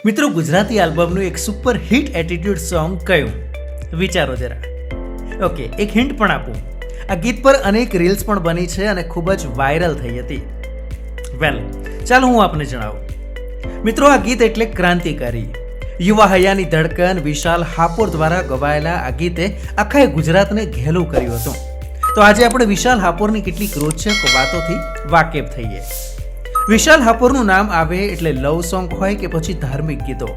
મિત્રો, ગુજરાતી આલ્બમનું એક super hit attitude song કયું? વિચારો જરા. ઓકે, એક હિન્ટ પણ આપું. આ ગીત પર અનેક રીલ્સ પણ બની છે અને ખૂબ જ વાયરલ થઈ હતી. વેલ, ચાલો હું આપને જણાવું. મિત્રો, આ ગીત એટલે ક્રાંતિકારી. યુવા હૈયાની ધડકન વિશાલ હાપોર દ્વારા ગવાયેલા આ ગીતે આખા ગુજરાતને ઘેલું કર્યું હતું. તો આજે આપણે વિશાલ હાપોરની કેટલીક રોચક વાતોથી વાકેફ થઈએ. વિશાલ હાપોરનું નામ આવે એટલે લવ સોંગ હોય કે પછી ધાર્મિક ગીતો,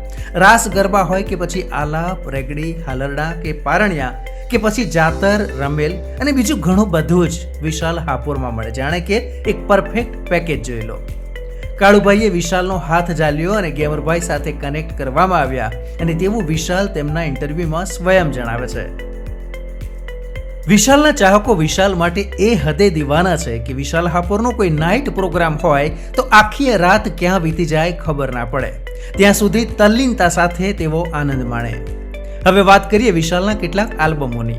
રાસ ગરબા હોય કે પછી આલાપ, રેગડી, હાલરડા કે પારણિયા કે પછી જાતર, રમેલ અને બીજું ઘણું બધું જ વિશાલ હાપોરમાં મળે. જાણે કે એક પરફેક્ટ પેકેજ જોઈ લો. કાળુભાઈએ વિશાલનો હાથ ઝાલ્યો અને ગેમરભાઈ સાથે કનેક્ટ કરવામાં આવ્યા અને તેવું વિશાલ તેમના ઇન્ટરવ્યુમાં સ્વયં જણાવે છે. વિશાલના ચાહકો વિશાલ માટે એ હદે દીવાના છે કે વિશાલ હાપોરનો કોઈ નાઇટ પ્રોગ્રામ હોય તો આખી રાત ક્યાં વીતી જાય ખબર ના પડે. ત્યાં સુધી તલ્લીનતા સાથે તેઓ આનંદ માણે. હવે વાત કરીએ વિશાલના કેટલાક આલ્બમોની.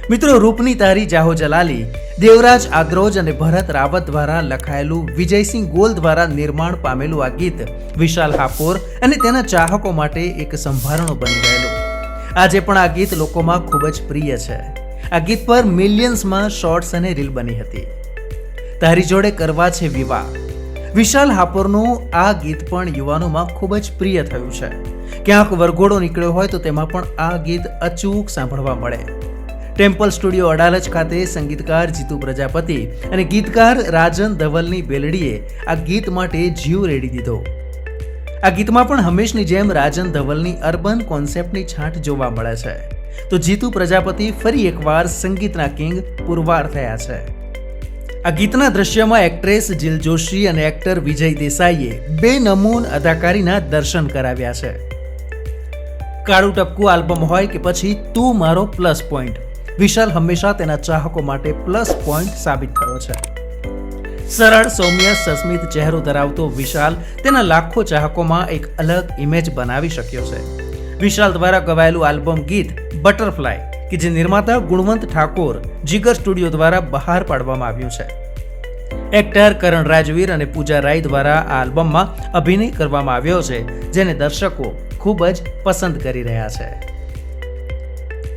મિત્રો, રૂપની તારી જાહો જલાલી દેવરાજ આદ્રોજ અને ભરત રાવત દ્વારા લખાયેલું, વિજયસિંહ ગોલ દ્વારા નિર્માણ પામેલું આ ગીત વિશાલ હાપોર અને તેના ચાહકો માટે એક સંભારણો બની ગયેલું. આજે પણ આ ગીત લોકોમાં ખૂબ જ પ્રિય છે. આ ગીત પર મિલિયન્સમાં શોર્ટ્સ અને રીલ બની હતી. તારી જોડે કરવા છે વિવાહ, વિશાલ હાપોરનું આ ગીત પણ યુવાનોમાં ખૂબ જ પ્રિય થયું છે. ક્યાંક વરઘોડો નીકળ્યો હોય તો તેમાં પણ આ ગીત અચૂક સાંભળવા મળે. ટેમ્પલ સ્ટુડિયો અડાલજ ખાતે સંગીતકાર જીતુ પ્રજાપતિ અને ગીતકાર રાજન ધવલની બેલડીએ આ ગીત માટે જીવ રેડી દીધો. આ ગીતમાં પણ હંમેશની જેમ રાજન ધવલની અર્બન કોન્સેપ્ટની છાંટ જોવા મળે છે. તો જીતુ પ્રજાપતિ ફરી એકવાર સંગીતના કિંગ પુરવાર થયા છે. આ ગીતના દ્રશ્યમાં એક્ટ્રેસ જીલ જોશી અને એક્ટર વિજય દેસાઈએ બે નમૂન અદાકારીના દર્શન કરાવ્યા છે. કાળું ટપકું આલ્બમ હોય કે પછી તું મારો પ્લસ પોઈન્ટ, વિશાલ હંમેશા તેના ચાહકો માટે પ્લસ પોઈન્ટ સાબિત થયો છે. સરળ, સૌમ્ય, સસ્મિત ચહેરો ધરાવતો વિશાલ તેના લાખો ચાહકોમાં એક અલગ ઇમેજ બનાવી શક્યો છે. વિશાલ દ્વારા ગવાયેલું આલ્બમ ગીત બટરફ્લાય કે જે નિર્માતા ગુણવંત ઠાકોર જીગર સ્ટુડિયો દ્વારા બહાર પાડવામાં આવ્યું છે. એક્ટર કરણ રાજવીર અને પૂજા રાય દ્વારા આ આલ્બમમાં અભિનય કરવામાં આવ્યો છે, જેને દર્શકો ખૂબ જ પસંદ કરી રહ્યા છે.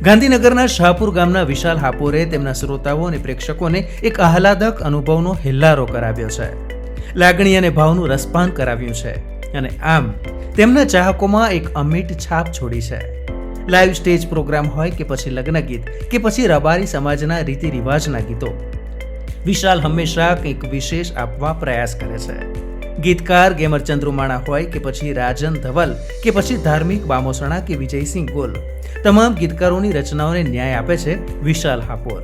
ગાંધીનગરના શાહપુર ગામના વિશાલ હાપોરે તેમના શ્રોતાઓ અને પ્રેક્ષકોને એક આહલાદક અનુભવનો હેલ્લારો કરાવ્યો છે. લાગણી અને ભાવનું રસપાન કરાવ્યું છે અને આમ તેમના ચાહકોમાં એક અમિટ છાપ છોડી છે. લાઈવ સ્ટેજ પ્રોગ્રામ હોય કે પછી લગ્ન ગીત કે પછી રબારી સમાજના રીતિ રિવાજના ગીતો, વિશાલ હંમેશા કંઈક વિશેષ આપવા પ્રયાસ કરે છે. ગીતકાર ગેમર ચંદ્રુમાણા હોય કે પછી રાજન ધવલ કે પછી ધાર્મિક બામોસણા કે વિજયસિંહ ગોલ, તમામ ગીતકારોની રચનાઓને ન્યાય આપે છે વિશાલ હાપોર.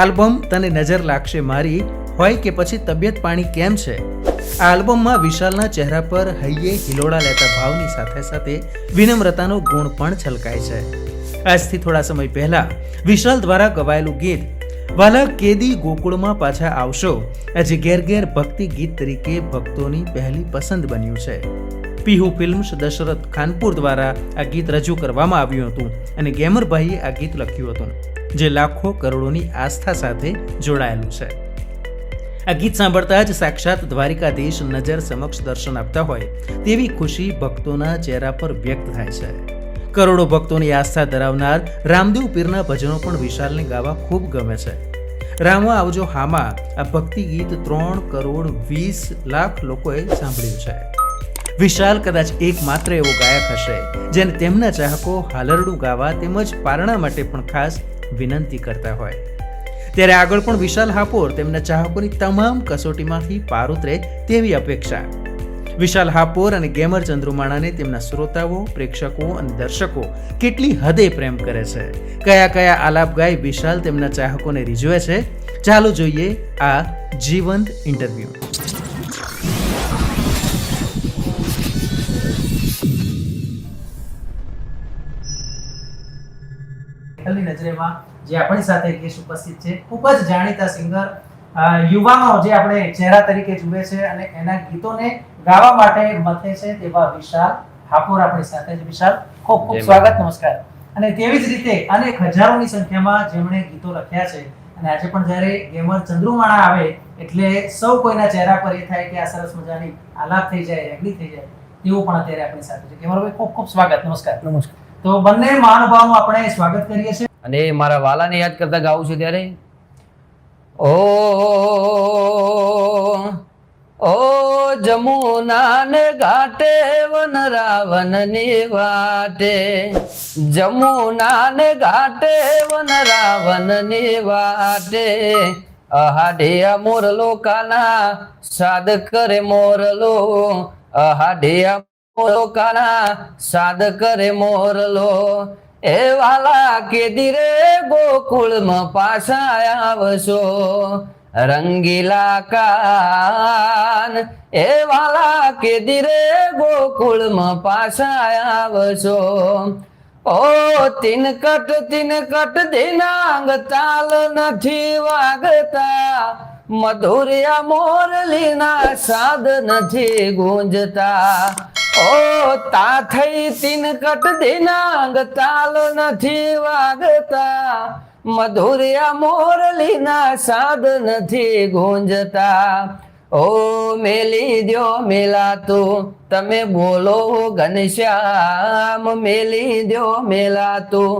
આલ્બમ તને નજર લાગશે મારી હોય કે પછી તબિયત પાણી કેમ છે, આ આલ્બમમાં વિશાલના ચહેરા પર હૈયે હિલોડા લેતા ભાવની સાથે સાથે વિનમ્રતાનો ગુણ પણ છલકાય છે. આજથી થોડા સમય પહેલા વિશાલ દ્વારા ગવાયેલું ગીત વાલા કેદી ગોકુળમાં પાછા આવશો આજે ઘેર ઘેર ભક્તિ ગીત તરીકે ભક્તોની પહેલી પસંદ બન્યું છે. પીહુ ફિલ્મ્સ દશરથ ખાનપુર દ્વારા આ ગીત રજૂ કરવામાં આવ્યું હતું અને ગેમરભાઈએ આ ગીત લખ્યું હતું, જે લાખો કરોડોની આસ્થા સાથે જોડાયેલું છે. આ ગીત સાંભળતા જ સાક્ષાત દ્વારિકાધીશ નજર સમક્ષ દર્શન આપતા હોય તેવી ખુશી ભક્તોના ચહેરા પર વ્યક્ત થાય છે. કરોડો ભક્તોની આસ્થા ધરાવનાર રામદેવ પીરના ભજનો પણ વિશાલને ગાવા ખૂબ ગમે છે. રામા આવજો હામા આ ભક્તિ ગીત 3,20,00,000 લોકોએ સાંભળ્યું છે. વિશાલ કદાચ એકમાત્ર એવો ગાયક હશે જેને તેમના ચાહકો હાલરડું ગાવા તેમજ પારણા માટે પણ ખાસ વિનંતી કરતા હોય. ત્યારે આગળ પણ વિશાલ હાપોર તેમના ચાહકોની તમામ કસોટીમાંથી પાર ઉતરે તેવી અપેક્ષા. વિશાલ હાપોર અને ગેમર ચંદ્રુમાણાને તેમના શ્રોતાઓ, પ્રેક્ષકો અને દર્શકો કેટલી હદે પ્રેમ કરે છે, કયા કયા આલાપ ગાય વિશાલ તેમના ચાહકોને રીઝવે છે, ચાલો જોઈએ આ જીવંત ઇન્ટરવ્યુ. નજરેમાં જે આપણી સાથે ગેસ્ટ ઉપસ્થિત છે, ખૂબ જ જાણીતા સિંગર, યુવાનો જે આપણે ચહેરા તરીકે જુએ છે અને એના ગીતોને ગાવા માટે મથે છે તેવા વિશાલ હાપોર આપણી સાથે છે. વિશાલ, ખૂબ ખૂબ સ્વાગત, નમસ્કાર. અને તેવી જ રીતે અનેક હજારોની સંખ્યામાં જેમણે ગીતો લખ્યા છે અને આજે પણ જ્યારે ગેમર ચંદ્રુમાણા આવે એટલે સૌ કોઈના ચહેરા પર એ થાય કે આ સરસ મજાની આલાપ થઈ જાય, રેગડી થઈ જાય. તેઓ પણ અત્યારે આપણી સાથે છે. કેમરભાઈ ખૂબ ખૂબ સ્વાગત. નમસ્કાર. નમસ્કાર. તો બંને મહાનુભાવોનું આપણે સ્વાગત કરીએ છીએ. અને મારા વાલાને યાદ કરતા ગાવું છું ત્યારે ઓ જમુના ને ઘાટે વન રાવણ ની વાટે, જમુના ને ઘાટે વન રાવણ ની વાટે, અહાડિયા મોરલો કાના સાદ કરે મોરલો, અહાડિયા મોરલો કાના સાદ કરે મોરલો, એ વાલા કેદી રે ગોકુળમાં પાછા આવશો, રંગીલા કાન એ વાલા કેદી રે ગોકુળમાં પાછા આવશો, ઓ તિનકટ દિનાંગ તાલ નથી વાગતા, મધુરિયા મોરલીના સાદ નથી ગુંજતા, ઓ તા થઈ તિનકટ દિનાંગ તાલ નથી વાગતા, મધુરિયા મોરલીના સાદ નથી ગુંજતા, ઓ મેલી દ્યો મેલાતું તમે બોલો ઘનશ્યામ, મેલી દ્યો મેલાતું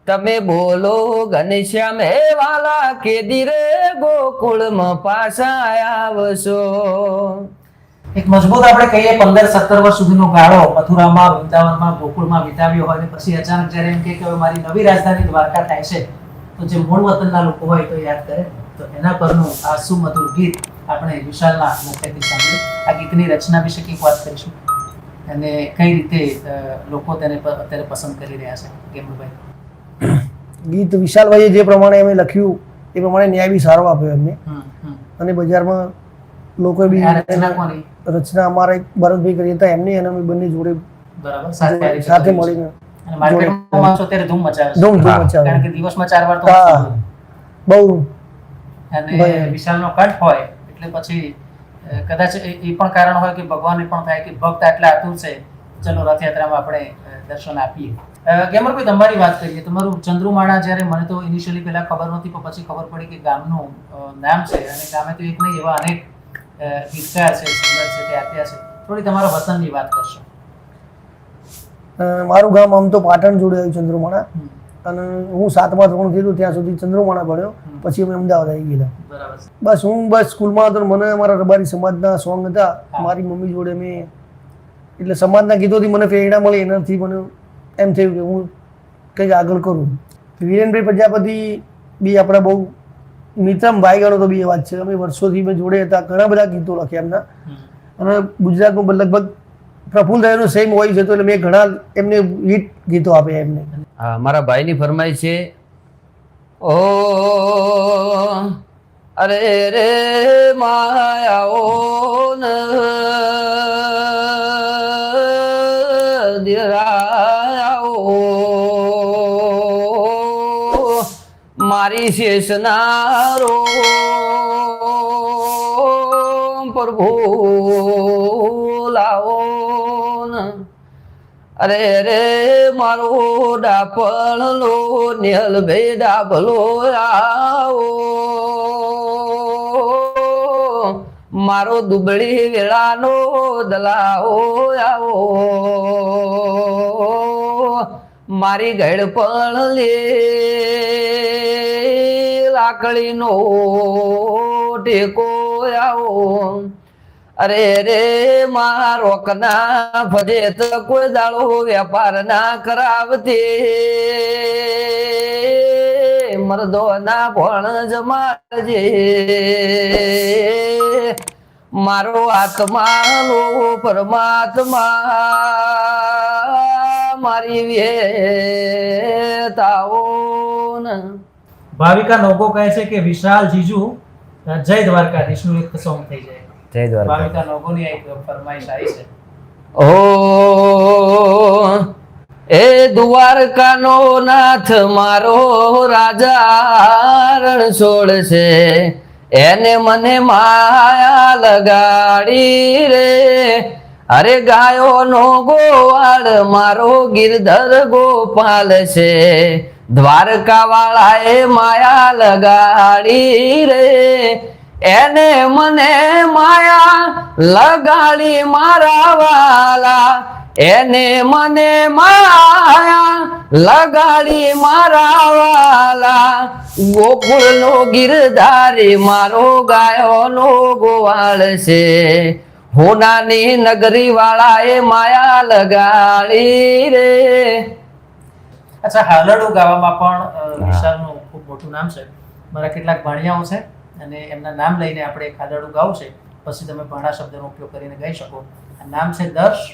તમે બોલો ઘનશ્યામ, હે વાલા કેદી રે ગોકુળમાં પાછા આવશો. એક મજબૂત આપણે કહીએ 15-17 વર્ષ સુધીનો ગાળો મથુરામાં, વૃંદાવનમાં, ગોકુળમાં વિતાવ્યો હોય અને પછી અચાનક જ્યારે એમ કે હવે મારી નવી રાજધાની દ્વારકા થાય છે, તો જે મૂળ વતનના લોકો હોય તો યાદ કરે. તો એના પરનું આ સુમધુર ગીત આપણે વિશાલના મુખેથી સાંભળ્યું. આ ગીતની રચના વિશે કંઈક વાત કરીશું અને કઈ રીતે લોકો તેને અત્યારે પસંદ કરી રહ્યા છે. કેમરભાઈ, ગીત વિશાલભાઈએ જે પ્રમાણે અમે લખ્યું એ પ્રમાણે ન્યાય બી સારો આપ્યો એમને, અને બજારમાં લોકો બી રચના અમારા ભરતભાઈ કરી હતા એમને અને અમે બંને જોડે બરાબર સાથે મળીને અને માર્કેટમાં અત્યારે ધૂમ મચાવે છે. ધૂમ મચાવે, કારણ કે દિવસમાં 4 વાર તો બહુ, અને વિશાલનો કટ હોય એટલે પછી કદાચ એ પણ કારણ હોય કે ભગવાનને પણ થાય કે ભક્ત આટલા આતુર છે, ચલો રથયાત્રામાં આપણે દર્શન આપીએ. કેમરભાઈ, તમારી વાત કરીએ. તમારું ચંદ્રુમાણા જ્યારે મને તો ઇનિશિયલી પહેલા ખબર નહોતી, પણ પછી ખબર પડી કે ગામનું નામ છે અને ગામે તો એક નહીં એવા અનેક ગીતકાર છે, સિંગર છે, તે આપ્યા છે. થોડી તમારા વતનની વાત કરશો. મારું ગામ આમ તો પાટણ જોડે આવ્યું ચંદ્રુમાણા, અને હું 7મા ધોરણ થયું ત્યાં સુધી ચંદ્રુમાણા ભણ્યો, પછી અમે અમદાવાદ આવી ગયેલા. બસ હું સ્કૂલમાં હતો, મને અમારા રબારી સમાજના સોંગ હતા, મારી મમ્મી જોડે મેં એટલે સમાજના ગીતોથી મને પ્રેરણા મળી, એનાથી મને એમ થયું કે હું કંઈક આગળ કરું. વિરેનભાઈ પ્રજાપતિ બી આપણા બહુ મિત્રમ ભાઈ ગણો તો બી એ વાત છે. અમે વર્ષોથી મેં જોડે હતા, ઘણા બધા ગીતો લખ્યા એમના, અને ગુજરાતમાં લગભગ પ્રફુલ્લ દયાનું સેમ હોય છે, તો એટલે મેં ઘણા એમને હિટ ગીતો આપ્યા એમને. હા, મારા ભાઈની ફરમાઈશ છે, ઓ અરે રે માયાઓ ન દિરાઓ, મારી શેષનારો પ્રભુ લાવો ન, અરે રે મારો ડાપણલો નિહલ ભે ડાભલો આવો, મારો દુબળી વેળાનો દલાઓ આવો, મારી ગળપણ લે લાકડીનો ટેકો આવો, અરે રે મારો કના ફજે તો કોઈ દાડો વેપાર ના કરાવતી, મરદો ના ભણ જમાડજે, મારો આત્માનો પરમાત્મા મારી વેતાઓ. ભાવિકા નોગો કહે છે કે વિશાલ જીજુ જય દ્વારકાધીશનું એક સોંગ થઈ જાય. જય દ્વારકા. ભાવિકા નોગોની એક ફરમાઈશ આવી છે. ઓ એ દ્વારકાનો નાથ મારો રાજા રણછોડ છે, એને મને માયા લગાડી રે, અરે ગાયો નો ગોવાળ મારો ગિરધર ગોપાલ છે, દ્વારકા વાળાએ માયા લગાડી રે, એને મને માયા લગાડી મારા વાલા, એને મને માયા લગાડી મારા વાલા, ગોકુળનો ગિરધારી મારો ગાયોનો ગોવાળ છે, હોનાની નગરી વાળા એ માયા લગાડી રે. અચ્છા, હાલરડું ગાવામાં પણ વિશાલનું ખૂબ મોટું નામ છે. મારા કેટલાક ભાણિયાઓ છે અને એમના નામ લઈને આપણે એક હાલરડું ગાવું છે, પછી તમે ભાણા શબ્દનો ઉપયોગ કરીને ગાઈ શકો. આ નામ છે દર્શ,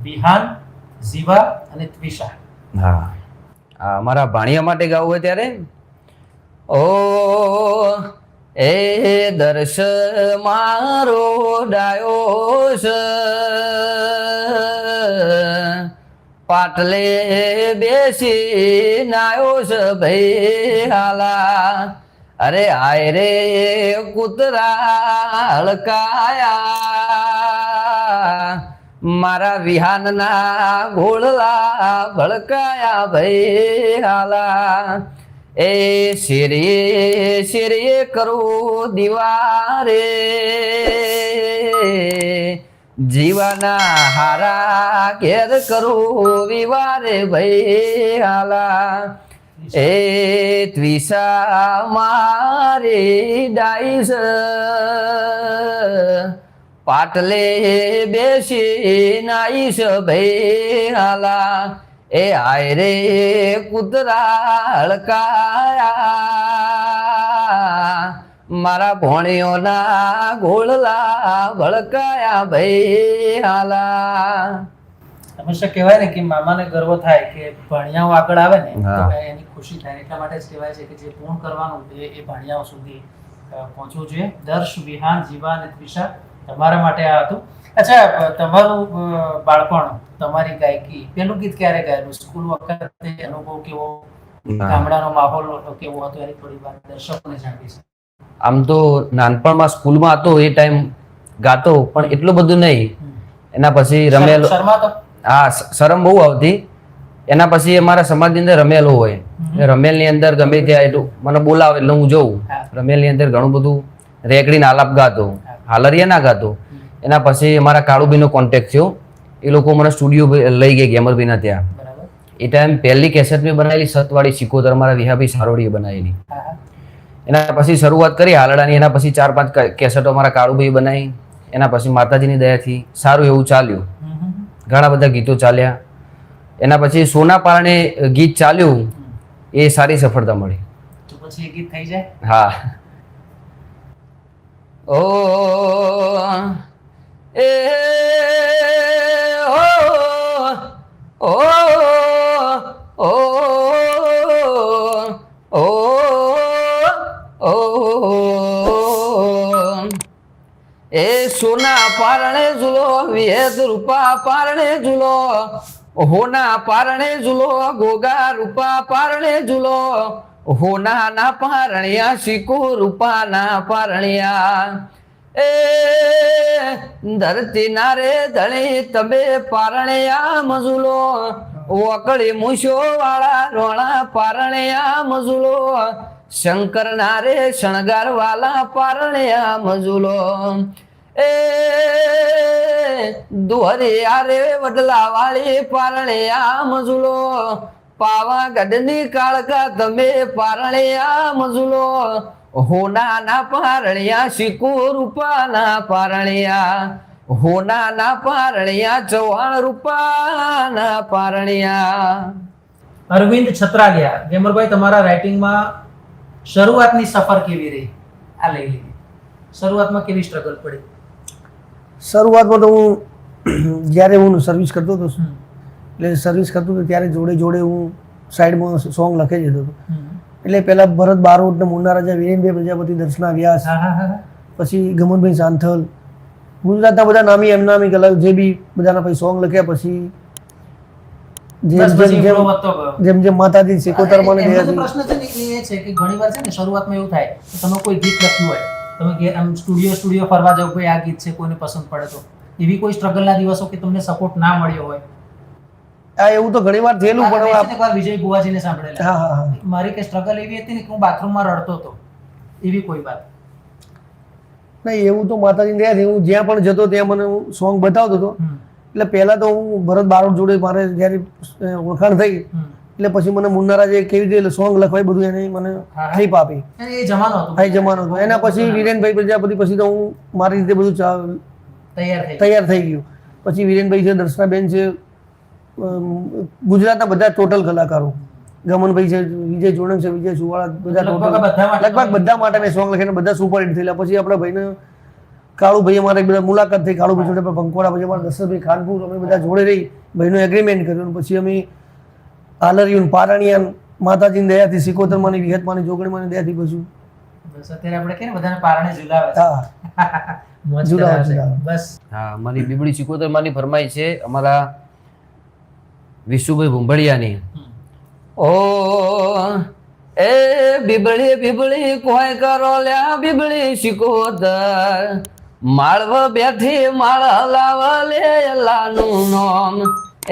વિહાન, જીવા અને ત્વિષા. હા, અમારા ભાણિયા માટે ગાવું હોય ત્યારે ઓ એ દર્શ મારો ડાયો છે, પાટલે બેસી નાયો છે ભાઈ હાલા, અરે આય રે કૂતરા હળકાયા, મારા વિહાનના ઘોડલા ભડકાયા ભાઈ હાલા, એ શેરીએ શેરીએ કરું દિવારે, જીવાના હારા ઘેર કરું વિવારે ભાઈ હાલા, એ ત્વિષા મારી ડાઈસ, પાટલે બેસી નાઈશ ભાઈ હાલા, એ આય રે કૂતરા હળકાયા, મારા ભોણિયોના ઘોડલા ભડકાયા ભાઈ હાલા. હંમેશા કહેવાય ને કે મામાને ગર્વ થાય કે ભાણિયાઓ આગળ આવે ને તો એની ખુશી થાય. એટલા માટે જ કહેવાય છે કે જે પૂર્ણ કરવાનું એ ભાણિયાઓ સુધી પહોંચવું જોઈએ. દર્શ, વિહાન, જીવા અને ત્વિષા તમારા માટે આ હતું. અચ્છા, તમારું બાળપણ, તમારી ગાયકી, પેલું ગીત ક્યારે ગાયેલું, સ્કૂલ વખતે અનુભવ કેવો, ગામડાનો માહોલ કેવો હતો, એની થોડી વાત દર્શકોને જાણવી છે. આમ તો નાનપણમાં સ્કૂલમાં હતો એ ટાઈમ ગાતો, પણ એટલું બધું નહીં. એના પછી રમેલો, હા શરમ બહુ આવતી. એના પછી અમારા સમાજની અંદર રમેલો હોય, રમેલની અંદર ગમે ત્યાં એટલું મને બોલાવે એટલે હું જઉં. રમેલની અંદર ઘણું બધું રેકડીને આલાપ ગાતો, હાલરિયા ના ગાતો. એના પછી અમારા કાળુભાઈનો કોન્ટેક્ટ થયો, એ લોકો મને સ્ટુડિયો લઈ ગયા ગેમરભાઈના ત્યાં. એ ટાઈમ પહેલી કેસેટ મેં બનાવેલી સતવાળી સિકોતર, અમારા વિહાભાઈ સારોડીએ બનાવેલી. એના પછી શરૂઆત કરી હાલડાની. એના પછી 4-5 કેસેટો અમારા કાળુભાઈ બનાવી. એના પછી માતાજીની દયાથી સારું એવું ચાલ્યું, ઘણા બધા ગીતો ચાલ્યા. એના પછી સોના પારણે ગીત ચાલ્યું, એ સારી સફળતા મળી. તો પછી એ ગીત થઈ જાય. હા, ઓ એ ઓ ઓ ઓ ઓ એ સોના પારણે ઝૂલો, વેદ રૂપા પારણે ઝૂલો, હોના પારણે ઝૂલો, ગોગા રૂપા પારણે ઝૂલો, હોના ના પારણિયા, શીકુ રૂપા ના પારણિયા, એ ધરતી નારે ધણી તમે પારણિયા મઝુલો, વકડી મૂછો વાળા રોણા પારણિયા મઝુલો, શંકર નારે શણગાર વાલા પારણિયા મઝુલો, એ દુહરી આરે વડલા વાળી પારણિયા મઝુલો, પાવાગઢની કાળકા તમે પારણિયા મઝુલો, હોના ના પારણિયા, શીકુ રૂપા ના પારણિયા, હોના ના પારણિયા, ચૌહાણ રૂપા ના પારણિયા. અરવિંદ છત્રાલિયા, ગેમરભાઈ તમારા રાઇટિંગમાં શરૂઆતની સફર કેવી રહી? આ લઈ લીધી. શરૂઆતમાં કેવી સ્ટ્રગલ પડી? શરૂઆતમાં તો હું જ્યારે હું સર્વિસ કરતો હતો, એટલે સર્વિસ કરતો હતો ત્યારે જોડે જોડે હું સાઈડમાં સોંગ લખી જતો હતો. એટલે પહેલાં ભરત બારોટ ને મુન્ના રાજા, વિરેનભાઈ પ્રજાપતિ, દર્શના વ્યાસ, પછી ગમનભાઈ સાંથલ, ગુજરાતના બધા નામી એમનામી કલાકાર જે બી બધાના પછી સોંગ લખ્યા. પછી જેમ જેમ માતાજી સિકોતર મને પ્રશ્ન છે ને એ છે કે ઘણીવાર છે ને શરૂઆતમાં એવું થાય કે તમે કોઈ ગીત લખ્યું હોય, તમે આમ સ્ટુડિયો ફરવા જાવ, કોઈ આ ગીત છે કોઈને પસંદ પડે તો એવી કોઈ સ્ટ્રગલના દિવસો કે તમને સપોર્ટ ના મળ્યો હોય? આ એવું તો ઘણીવાર થયેલું, પણ એકવાર વિજય બુવાજીને સાંભળેલા, મારી કે સ્ટ્રગલ એવી હતી ને કે હું બાથરૂમમાં રડતો હતો, એવી કોઈ વાત? નહીં એવું તો માતાજીની દયાથી હું જ્યાં પણ જતો ત્યાં મને સોંગ બતાવતો હતો. એટલે પહેલા તો હું ભરત બારોટ જોડે મારે જ્યારે ઓળખાણ થઈ એટલે પછી મને મુન્નારાજે કેવી રીતે સોંગ લખવાય બધું એને મને હેલ્પ આપી. એ જમાનો હતો. હા, એ જમાનો હતો. એના પછી વિરેનભાઈ પ્રજાપતિ પછી તો હું મારી રીતે બધું તૈયાર થઈ ગયું. પછી વિરેનભાઈ છે, દર્શનાબેન છે, ગુજરાતના બધા ટોટલ કલાકારો, ગમનભાઈ છે, વિજય જોડણ છે, વિજય સુવાળા, બધા ટોટલ લગભગ બધા માટે મેં સોંગ લખીને બધા સુપરહિટ થયેલા. પછી આપણા ભાઈને કાળુભાઈ અમારે બધા મુલાકાત થઈ, કાળુભાઈ જોડે ભંકોડા, પછી અમારા દશરથભાઈ ખાનપુર, અમે બધા જોડે રહી ભાઈનું એગ્રીમેન્ટ કર્યું. પછી અમે આલરિયું, પારણિયાન, માતાજીની દયાથી, સિકોતરમાંની, વિહતમાંની, જોગણીમાંની દયાથી બધું અત્યારે આપણે કે બધાને પારણે ઝુલાવે છે. હા, બસ. હા, અમારી બીબડી સિકોતરમાંની ફરમાઈ છે અમારા વિશુભાઈ ભુંભળિયાની. ઓ એ બીબડી બીબડી કોઈ કરો લ્યા બીબડી સિકોતર, માળવ બેઠી માળ હલાવ લે અલ્લાહનું નામ. એ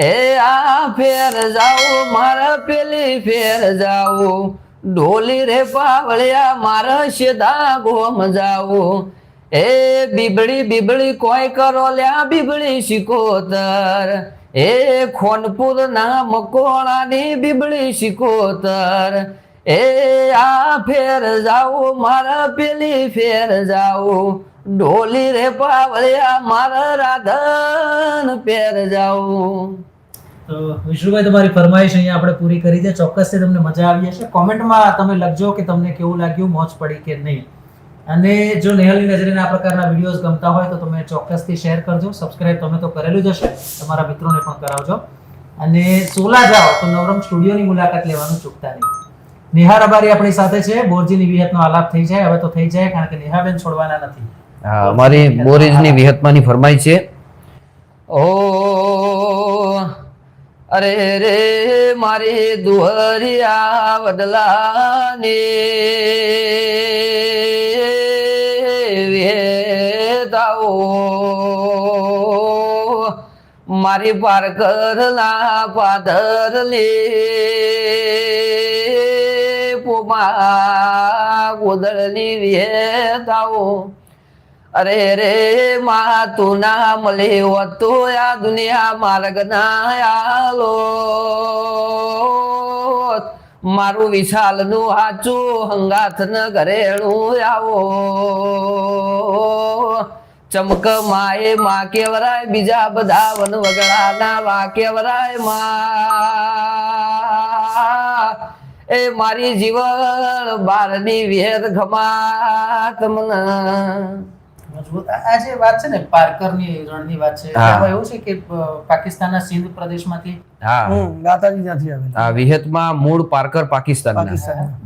આ ફેર જાવું મારા પેલી ફેર જાવું, ઢોલી રે પાવળિયા મારા સીધા ગોમ જાવું. એ બીબડી બીબડી કોઈ કરો લ્યા બીબડી સિકોતર, એ ખોનપુર ના મકોણાની બીબડી સિકોતર. એ આ ફેર જાવું મારા પેલી ફેર જાવું, ઢોલી રે પાવળિયા મારા રાધન પેર જાવું. તો વિષ્ણુભાઈ, તમારી ફરમાઈશ અહીંયા આપણે પૂરી કરી છે. ચોક્કસથી તમને મજા આવી હશે. કોમેન્ટમાં તમે લખજો કે તમને કેવું લાગ્યું, મોજ પડી કે નહીં. અને જો નેહલની નજરે આ પ્રકારના વિડીયોઝ ગમતા હોય તો તમે ચોક્કસથી શેર કરજો. સબસ્ક્રાઇબ તમે તો કરેલું જ હશે, તમારા મિત્રોને પણ કરાવજો. અને સોલા જાઓ તો નવરંગ સ્ટુડિયોની મુલાકાત લેવાનું ચૂકતા નહીં. નેહા રબારી આપણી સાથે છે. બોરજીની વિહતનો આલાપ થઈ જાય, હવે તો થઈ જાય, કારણ કે નેહાબેન છોડવાના નથી. હા, અમારી બોરીજની વિહતમાંની ફરમાઈ છે. ઓ અરે રે મારી દુહરિયા વડલાની વેતાઓ, મારી પારકરના પાદરલી પોમા ગોદળની વેતાઓ. અરે રે મા તું ના મળી હોતો આ દુનિયા માર્ગ ના આલો, મારું વિશાલ નું હાચું હંગાથ ન ઘરેણું આવો. ચમક માએ માં કેવરાય, બીજા બધા વન વગડા ના વા કેવરાય માં. એ મારી જીવન બારની વેદ ઘમાત મને. આ જે વાત છે ને પારકરની રણની વાત છે, એમાં એવું છે કે પાકિસ્તાનના સિંધ પ્રદેશમાંથી ગાતાજી ત્યાંથી આવેલા. આ વિહતમાં મૂળ પારકર પાકિસ્તાનના,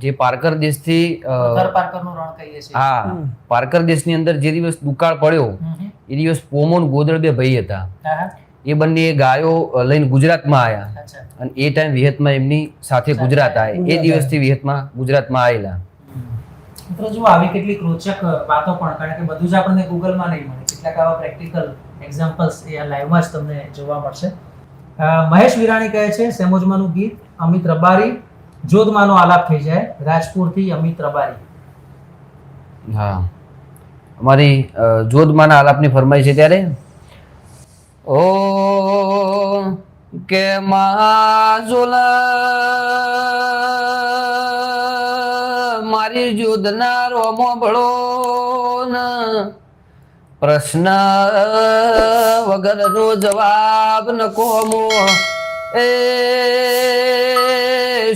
જે પારકર દેશથી પારકરનું રણ કહીએ છીએ. હા, પારકર દેશની અંદર જે દિવસ દુકાળ પડ્યો એ દિવસ પોમોન ગોદળ બે ભાઈ હતા. એ બંને ગાયો લઈને ગુજરાતમાં આવ્યા અને એ ટાઈમ વિહતમાં એમની સાથે ગુજરાત આવ્યા. એ દિવસથી વિહતમાં ગુજરાતમાં આવેલા. મિત્રો જો આવી કેટલીક રોચક વાતો પણ, કારણ કે બધું જ આપણને ગૂગલમાં નહીં મળે, કેટલાક આવા પ્રેક્ટિકલ એક્ઝામ્પલ્સ એ લાઈવમાં જ તમને જોવા મળશે. મહેશ વિરાણી કહે છે સેમોજમાનું ગીત અમિત રબારી, જોધમાનો આલાપ થઈ જાય, રાજપુરથી અમિત રબારી. હા, અમારી જોધમાના આલાપની ફરમાઈ છે ત્યારે ઓ કે મારી જોધના રોમો ભળો ન, પ્રશ્ન વગરનો જવાબ ન કોમો. એ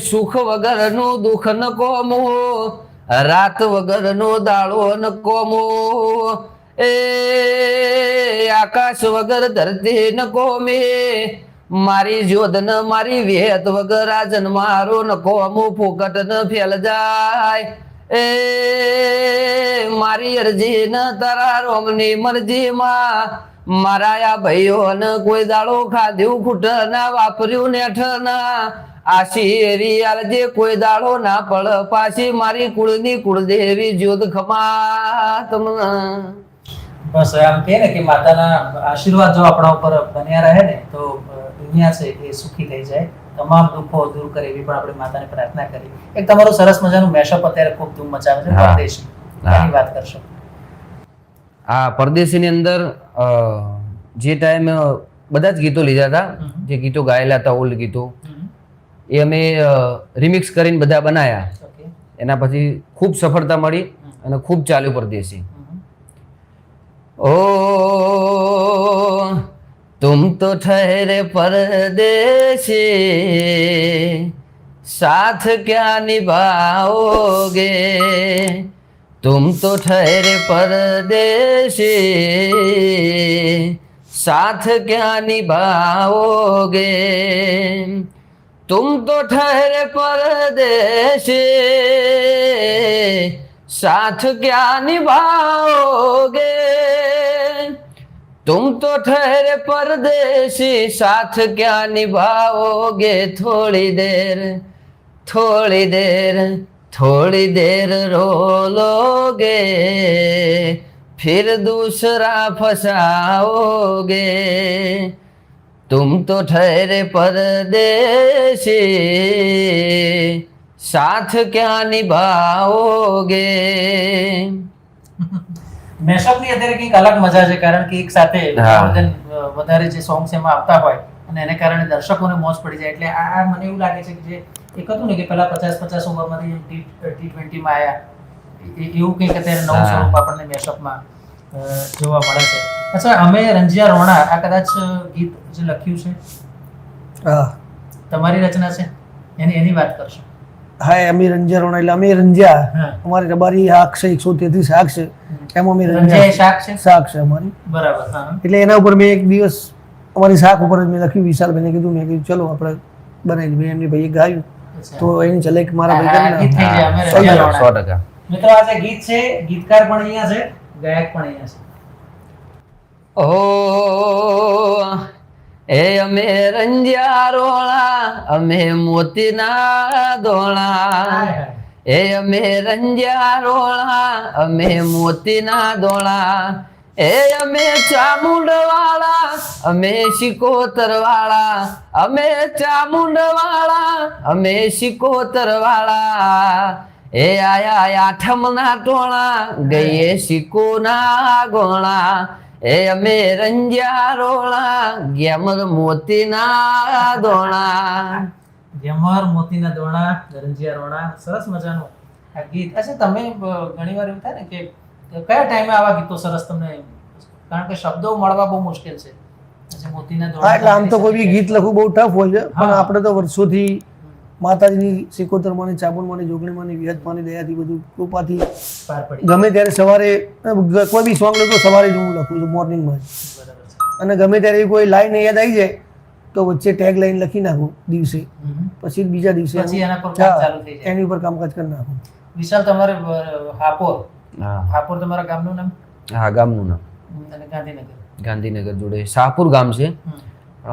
સુખ વગરનું દુઃખ ન કોમો, રાત વગરનો દાડો ન કોમો. એ આકાશ વગર ધરતી ન કોમે, મારી જોધ ન મારી વેત વગર આ જન્મારો ન કોમું ફોકટ ન ફેલ જાય. એ મારી અરજી ન તારા રોમની મરજી માં, મારા આ ભાઈઓ ન કોઈ દાડો ખાધ્યું ખૂટ ના વાપર્યું નેઠ ના. આશીરી આલજે કોઈ દાડો ના પડ પાછી, મારી કુળની કુળદેવી જોધ ખમા તમને. બસ આમ કહે ને કે માતાના આશીર્વાદ જો આપણા ઉપર બન્યા રહે ને તો દુનિયા છે એ સુખી થઈ જાય. તમામ દુઃખો દૂર કરે એવી પણ આપણે માતાને પ્રાર્થના કરી. એક તમારું સરસ મજાનું મેશઅપ અત્યારે ખૂબ ધૂમ મચાવે છે, પરદેશી, એની વાત કરશો? હા, પરદેશીની અંદર જે ટાઈમ બધા જ ગીતો લીધા હતા, જે ગીતો ગાયેલા હતા ઓલ્ડ ગીતો, એ અમે રિમિક્સ કરીને બધા બનાયા. એના પછી ખૂબ સફળતા મળી અને ખૂબ ચાલ્યું પરદેશી. ओ तुम तो ठहरे परदेसी, साथ क्या निभाओगे, तुम तो ठहरे परदेसी, साथ क्या निभाओगे, तुम तो ठहरे परदेसी, साथ क्या निभाओगे, तुम तो ठहरे परदेसी, साथ क्या निभाओगे, थोड़ी देर थोड़ी देर थोड़ी देर रो लोगे, फिर दूसरा फंसाओगे, तुम तो ठहरे परदेसी, साथ क्या નિભાઓગે. મેશઅપની અત્યારે કંઈક અલગ મજા છે, કારણ કે એક સાથે વધારે જે સોંગ્સ એમાં આવતા હોય અને એને કારણે દર્શકોને મોજ પડી જાય. એટલે આ મને એવું લાગે છે કે જે એક હતું ને કે પેલા 50 ઓવરમાંથી T20 માં આવ્યા, એવું કંઈક અત્યારે નવું સ્વરૂપ આપણને મેશઅપમાં જોવા મળે છે. અચ્છા, અમે રંજિયા રોણા, આ કદાચ ગીત જે લખ્યું છે તમારી રચના છે, એની વાત કરશો? હા, અમે રંજિયા રોણા એટલે અમે રંજિયા, અમારી રબારી શાક છે 133 શાક છે, એમાં અમે રંજિયા શાક છે અમારી. બરાબર. એટલે એના ઉપર મેં એક દિવસ અમારી શાક ઉપર જ મેં લખ્યું, વિશાલભાઈને કીધું, મેં કીધું ચલો આપણે બનાવી દઈએ. એમની ભાઈએ ગાયું તો એની ચલે કે મારા ભાઈ 100%. મિત્રો આ જે ગીત છે, ગીતકાર પણ અહીંયા છે, ગાયક પણ અહીંયા છે. ઓ એ અમે રંજિયા રોણા, અમે મોતીના દોણા, એ અમે રંજિયા રોણા, અમે મોતીના દોણા, એ અમે ચામુંડવાળા, અમે સિકોતરવાળા, અમે ચામુંડવાળા, અમે સિકોતરવાળા, એ આયા આઠમના ટોણા, ગઈએ સિકોના ગોણા, એ અમે રંજિયા રોણા, ગેમર મોતીના દોણા. ગેમર મોતીના દોણા, રંજિયા રોણા, સરસ મજાનું આ ગીત. અચ્છા, તમે ઘણી વાર એવું થાય ને કે કયા ટાઈમે આવા ગીતો સરસ તમને, કારણ કે શબ્દો મળવા બહુ મુશ્કેલ છે. મોતીના દોણા એટલે આમ તો કોઈ બી ગીત લખવું બહુ ટફ હોય છે, પણ આપણે તો વર્ષોથી માતાજીની સિકોતરમાંની, ચાબુંડમાંની, જોગણીમાંની, વિહતમાંની દયાથી, બધું કૃપાથી પાર પડી. ગમે ત્યારે સવારે કોઈ બી સોંગ લખો સવારે જ હું લખું છું, મોર્નિંગમાં જ. અને ગમે ત્યારે એવી કોઈ લાઈન યાદ આવી જાય તો વચ્ચે ટેગ લાઈન લખી નાખું દિવસે, પછી બીજા દિવસે એના પર કામ ચાલુ થઈ જાય, એની ઉપર કામકાજ કરી નાખું. વિશાલ, તમારે હાપોર તમારા ગામનું નામ? હા, ગામનું નામ. અને ગાંધીનગર? ગાંધીનગર જોડે શાહપુર ગામ છે,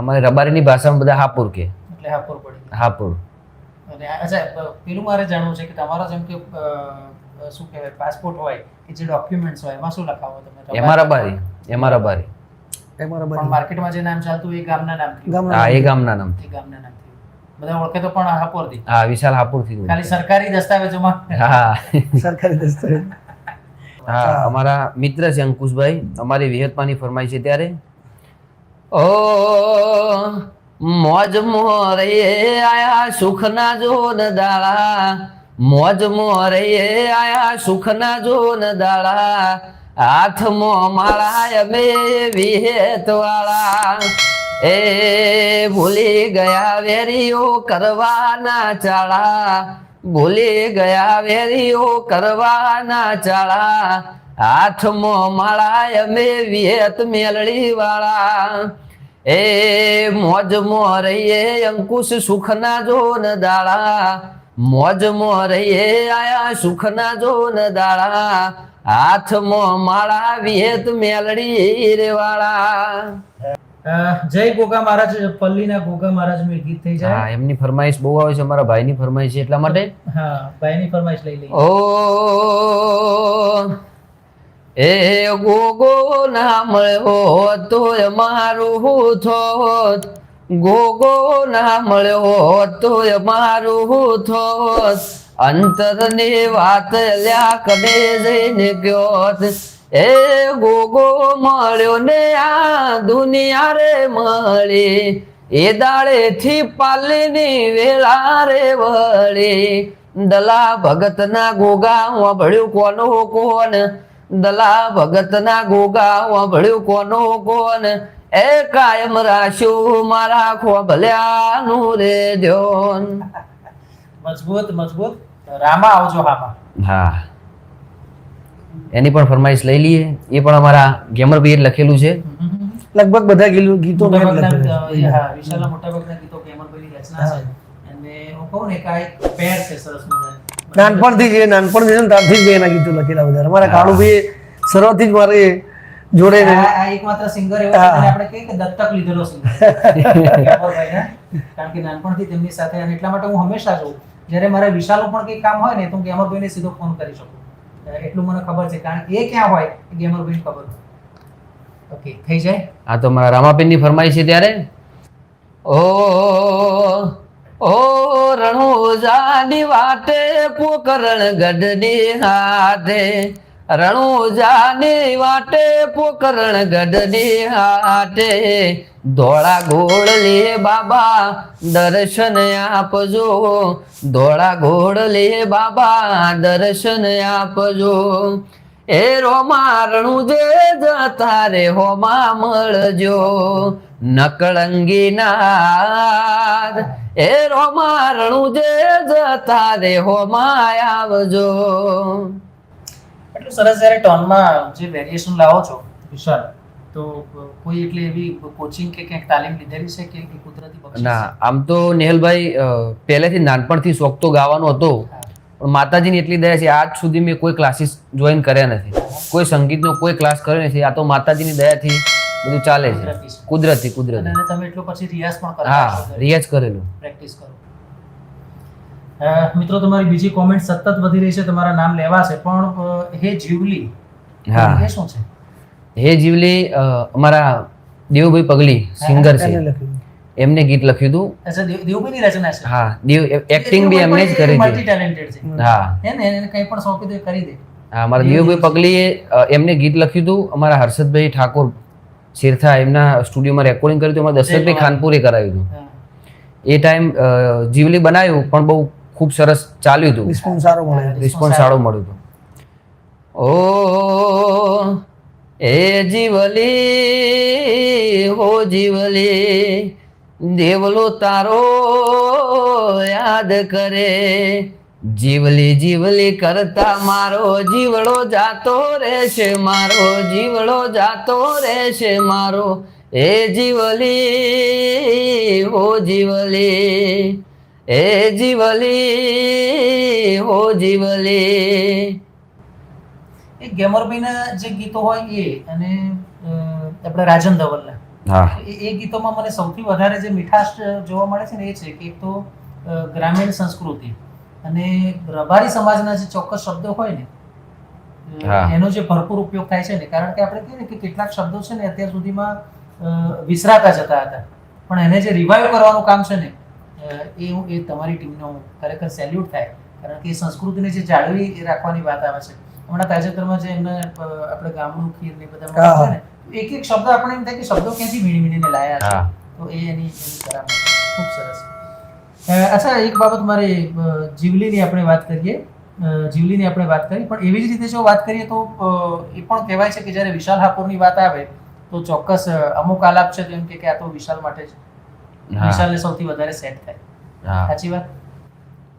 અમારે રબારીની ભાષામાં બધા હાપુર કે, એટલે હાપોર પડી. હાપુર. અને અચ્છા, પેલું મારે જાણવું છે કે તમારા જેમ કે શું કહેવાય, પાસપોર્ટ હોય કે જે ડોક્યુમેન્ટ્સ હોય, એમાં શું લખાવો તમે? એમાં રબારી. પણ માર્કેટમાં જે નામ ચાલતું એ ગામના નામથી? હા, એ ગામના નામથી. ગામના નામથી બધા ઓળખે તો પણ હાપોરથી? હા, વિશાલ હાપુરથી. ખાલી સરકારી દસ્તાવેજોમાં? હા, સરકારી દસ્તાવેજ. હા, અમારા મિત્ર છે અંકુશભાઈ, અમારી વિહતમાની ફરમાઈ છે ત્યારે, ઓ મોજ મોરે આયા સુખના જોન દાળા, મોજ મોરે આયા સુખના જોન દાળા, હાથમાં માળા અમે વિહેતવાળા, એ ભૂલી ગયા વેરીઓ કરવાના ચાળા, ભૂલી ગયા વેરીઓ કરવાના ચાળા, હાથમાં માળા અમે વિહેત મેલડી વાળા, એ મોજ મોરૈયે અંકુશ સુખના જોન દાળા, મોજ મોરૈયે આયા સુખના જોન દાળા, હાથમાં માળા વિહેત મેલડી રેવાળા. જય ગોગા મહારાજ, પલ્લીના ગોગા મહારાજનું એક ગીત થઈ જાય. હા, એમની ફરમાઈશ બહુ આવે છે, અમારા ભાઈની ફરમાઈશ છે, એટલા માટે. હા, ભાઈની ફરમાઈશ લઈ લઈએ. ઓ એ ગોગો ના મળ્યો તોય મારું થોત, ગોગો ના મળ્યો તોય મારું થોત, અંતરની વાત લ્યા કને જઈને ગયોત, એ ગોગો મળ્યો ને આ દુનિયા રે મળી, એ દાળેથી પાલીની વેળા રે વળી, દલા ભગતના ગોગા વાભળ્યું કોનો કોન, દલા ભગતના ગોગા વાભળ્યું કોનો કોન, એ કાયમ રાખ્યું મારા ખોભલ્યાનું રે ધ્યોન. મજબૂત મજબૂત. રામા આવજો હામાં. હા, એની પણ ફરમાઈશ લઈ લઈએ. એ પણ અમારા ગેમર ભાઈએ લખેલું છે. લગભગ બધા ગીતો મેં જ મોટાભાગના લખેલા છે. હા, વિશાલના મોટાભાગના ગીતો ગેમરભાઈની રચના છે. અને હું કહું ને કે આ એક પેર છે સરસ મજાની. નાનપણથી છે ને ત્યારથી જ મેં એના ગીતો લખેલા બધા. અમારા કાળુભાઈ શરૂઆતથી જ મારે જોડે ને આ એકમાત્ર સિંગર એવો છે જેને આપણે કહીએ કે દત્તક લીધેલો સિંગર ગેમરભાઈને. કારણ કે નાનપણથી તેમની સાથે, અને એટલા માટે હું હંમેશા જોઉં જ્યારે મારે વિશાલનું પણ કંઈક કામ હોય ને તો હું ગેમરભાઈને સીધો ફોન કરી શકું. એટલું મને ખબર છે, કારણ કે એ ક્યાં હોય એ ગેમરભાઈને ખબર હોય. ઓકે, થઈ જાય. આ તો મારા રામાપીનની ફરમાઈશ છે ત્યારે. ઓ રણોજાની વાટે પોકરણ ગઢની હાથે, રણોજાની વાટે પોકરણ ગઢની હાથે, ધોળા ઘોડલે બાબા દર્શન આપજો, ધોળા ઘોડલે બાબા દર્શન આપજો, એ રોમા રણુજે જતા રે હોમા મળજો, નકળંગી નાદ, એ રોમા રણુજે જતા રે હોમા આવજો. એટલું સરસ જ્યારે ટોનમાં જે વેરિએશન લાવો છો વિશાલ, તો કોઈ એટલે એવી કોચિંગ કે ક્યાંક તાલીમ લીધેલી છે કે કુદરતી બક્ષિસ? ના, આમ તો નેહલભાઈ પહેલેથી નાનપણથી શોખ તો ગાવાનો હતો, પણ માતાજીની એટલી દયા છે આજ સુધી મેં કોઈ ક્લાસીસ જોઈન કર્યા નથી, કોઈ સંગીતનો કોઈ ક્લાસ કર્યો નથી. આ તો માતાજીની દયાથી બધું ચાલે છે, કુદરતી કુદરતી. અને તમે એટલો પછી રિયાઝ પણ કરતા હા, હશો, રિયાઝ કરેલું. પ્રેક્ટિસ કરો. મિત્રો, તમારી બીજી કોમેન્ટ સતત વધી રહી છે, તમારા નામ લેવા છે, પણ હે જીવલી, હા, એ શું છે? હે જીવલી અમારા દેવુભાઈ પગલી સિંગર છે, એને લખ્યું. એમને ગીત લખ્યું હતું. અચ્છા, દેવુભાઈની રચના છે. હા, એક્ટિંગ બી એમને જ કરી મલ્ટી હતી. ટેલેન્ટેડ છે. હા હે ને, એને કંઈ પણ સોંપી દે કરી દે. હા, અમારા દેવુભાઈ પગલીએ એમને ગીત લખ્યું હતું. અમારા હર્ષદભાઈ ઠાકોર શેરથા એમના સ્ટુડિયોમાં રેકોર્ડિંગ કર્યું હતું. અમારા દશરથભાઈ ખાનપુરે કરાવ્યું હતું. હા. એ ટાઈમ જીવલી બનાવ્યું પણ બહુ ખૂબ સરસ ચાલ્યું હતું, રિસ્પોન્સ સારો મળે. રિસ્પોન્સ સારો મળ્યો હતો. ઓ એ જીવલી હો જીવલી, દેવલો તારો યાદ કરે, જીવલી જીવલી કરતા મારો જીવડો જાતો રહેશે, મારો જીવડો જાતો રહેશે મારો, એ જીવલી હો જીવલી, એ જીવલી હો જીવલી. એ ગેમરભાઈના જે ગીતો હોય એ, અને આપણે રાજન ધવલના, હા, એ ગીતોમાં મને સૌથી વધારે જે મીઠાશ જોવા મળે છે ને એ છે કે એક તો ગ્રામીણ સંસ્કૃતિ અને રબારી સમાજના જે ચોક્કસ શબ્દો હોય ને હા. એનો જે ભરપૂર ઉપયોગ થાય છે ને, કારણ કે આપણે કહીએ ને કે કેટલાક શબ્દો છે ને અત્યાર સુધીમાં વિસરાતા જતા હતા, પણ એને જે રિવાઇવ કરવાનું કામ છે ને, એ તમારી ટીમનો ખરેખર સેલ્યુટ થાય, કારણ કે એ સંસ્કૃતિને જે જાળવી રાખવાની વાત આવે છે. હમણાં તાજેતરમાં જે એમને આપણે ગામનું ખીર ને બધા ને, એક એક શબ્દ આપણે એમ થાય કે શબ્દો ક્યાંથી વીણી વીણીને લાયા છે, તો એ એની કરામત ખૂબ સરસ. અચ્છા, એક બાબત મારે જીવલીની આપણે વાત કરીએ, જીવલીની આપણે વાત કરી, પણ એવી જ રીતે જો વાત કરીએ તો એ પણ કહેવાય છે કે જ્યારે વિશાલ હાપુરની વાત આવે તો ચોક્કસ અમુક આલાપ છે તો એમ કે આ તો વિશાલ માટે જ, વિશાલને સૌથી વધારે સેટ થાય. સાચી વાત.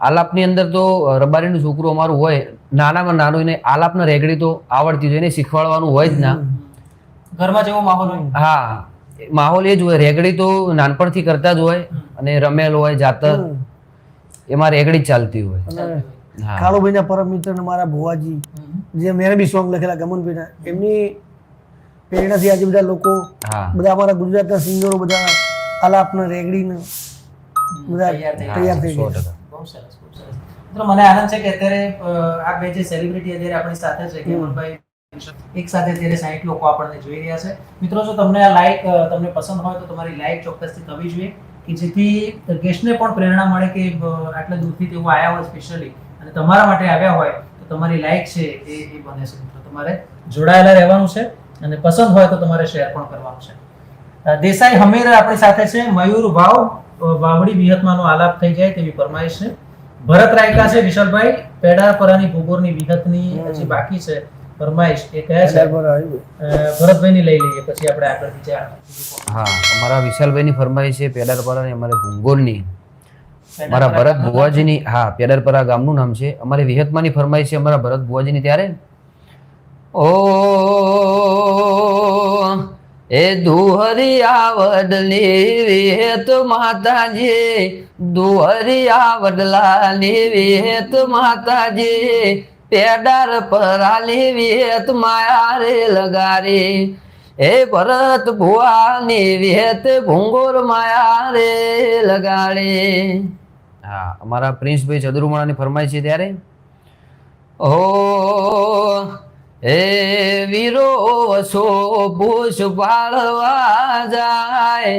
આલાપની અંદર તો રબારીનું છોકરું અમારું હોય, નાનામાં નાનું એને આલાપના રેગડી તો આવડતી જ હોય, એને શીખવાડવાનું હોય જ ના. ઘરમાં જેવો માહોલ હોય. હા, માહોલ એ જ હોય. રેગડી તો નાનપણથી કરતા જ હોય, અને રમેલ હોય જાતર, એમાં રેગડી જ ચાલતી હોય. હા, કાળુભાઈના પરમ મિત્ર ને મારા ભુવાજી, જે મેં બી સોંગ લખેલા ગમનભાઈના, એમની પ્રેરણાથી આજે બધા લોકો, હા, બધા અમારા ગુજરાતના સિંગરો બધા આલાપના રેગડીને બધા તૈયાર થઈ ગયા. 100%. બહુ સરસ, બહુ સરસ. મિત્રો, મને આનંદ છે કે અત્યારે આ બે જે સેલિબ્રિટી અત્યારે આપણી સાથે છે, કેમલભાઈ એક સાથે અત્યારે 60 લોકો આપણને જોઈ રહ્યા છે. મિત્રો, જો તમને આ લાઈક તમને પસંદ હોય તો તમારી લાઈક ચોક્કસથી થવી જોઈએ, કે જેથી ગેસ્ટને પણ પ્રેરણા મળે કે આટલા દૂરથી તેઓ આવ્યા હોય સ્પેશિયલી, અને તમારા માટે આવ્યા હોય તો તમારી લાઈક છે એ બને છે. મિત્રો, તમારે જોડાયેલા રહેવાનું છે અને પસંદ હોય તો તમારે શેર પણ કરવાનું છે. દેસાઈ હમીર આપણી સાથે છે. મયુર વાવડી વિહતમાંનો આલાપ થઈ જાય તેવી ફરમાઈશ છે. ભરત રાયકા છે વિશાલભાઈ, પેડારપરાની ભૂગોળની વિહતની હજી બાકી છે ફરમાઈશ, એ કહે છે ભરતભાઈની લઈ લઈએ પછી આપણે આગળ બીજા. હા, અમારા વિશાલભાઈની ફરમાઈ છે પેડારપરાની, અમારે ભૂંગોળની, અમારા ભરત ભુવાજીની. હા, પેડારપરા ગામનું નામ છે. અમારે વિહતમાંની ફરમાઈ છે અમારા ભરત ભુવાજીની. ત્યારે ઓ એ દુહરિયા વડલી વિહત માતાજી, દુહરિયા વડલાની વિહત માતાજી, પેડાર પરાલી વિહત માયા રે લગારી, એ ભરત ભુવાની વિહત ભૂંગોર માયા રે લગાડી. હા, અમારા પ્રિન્સભાઈ ચદુરમાળાની ફરમાઈ છે. ત્યારે ઓ એ વીરો વસો પૂછ પાળવા જાય,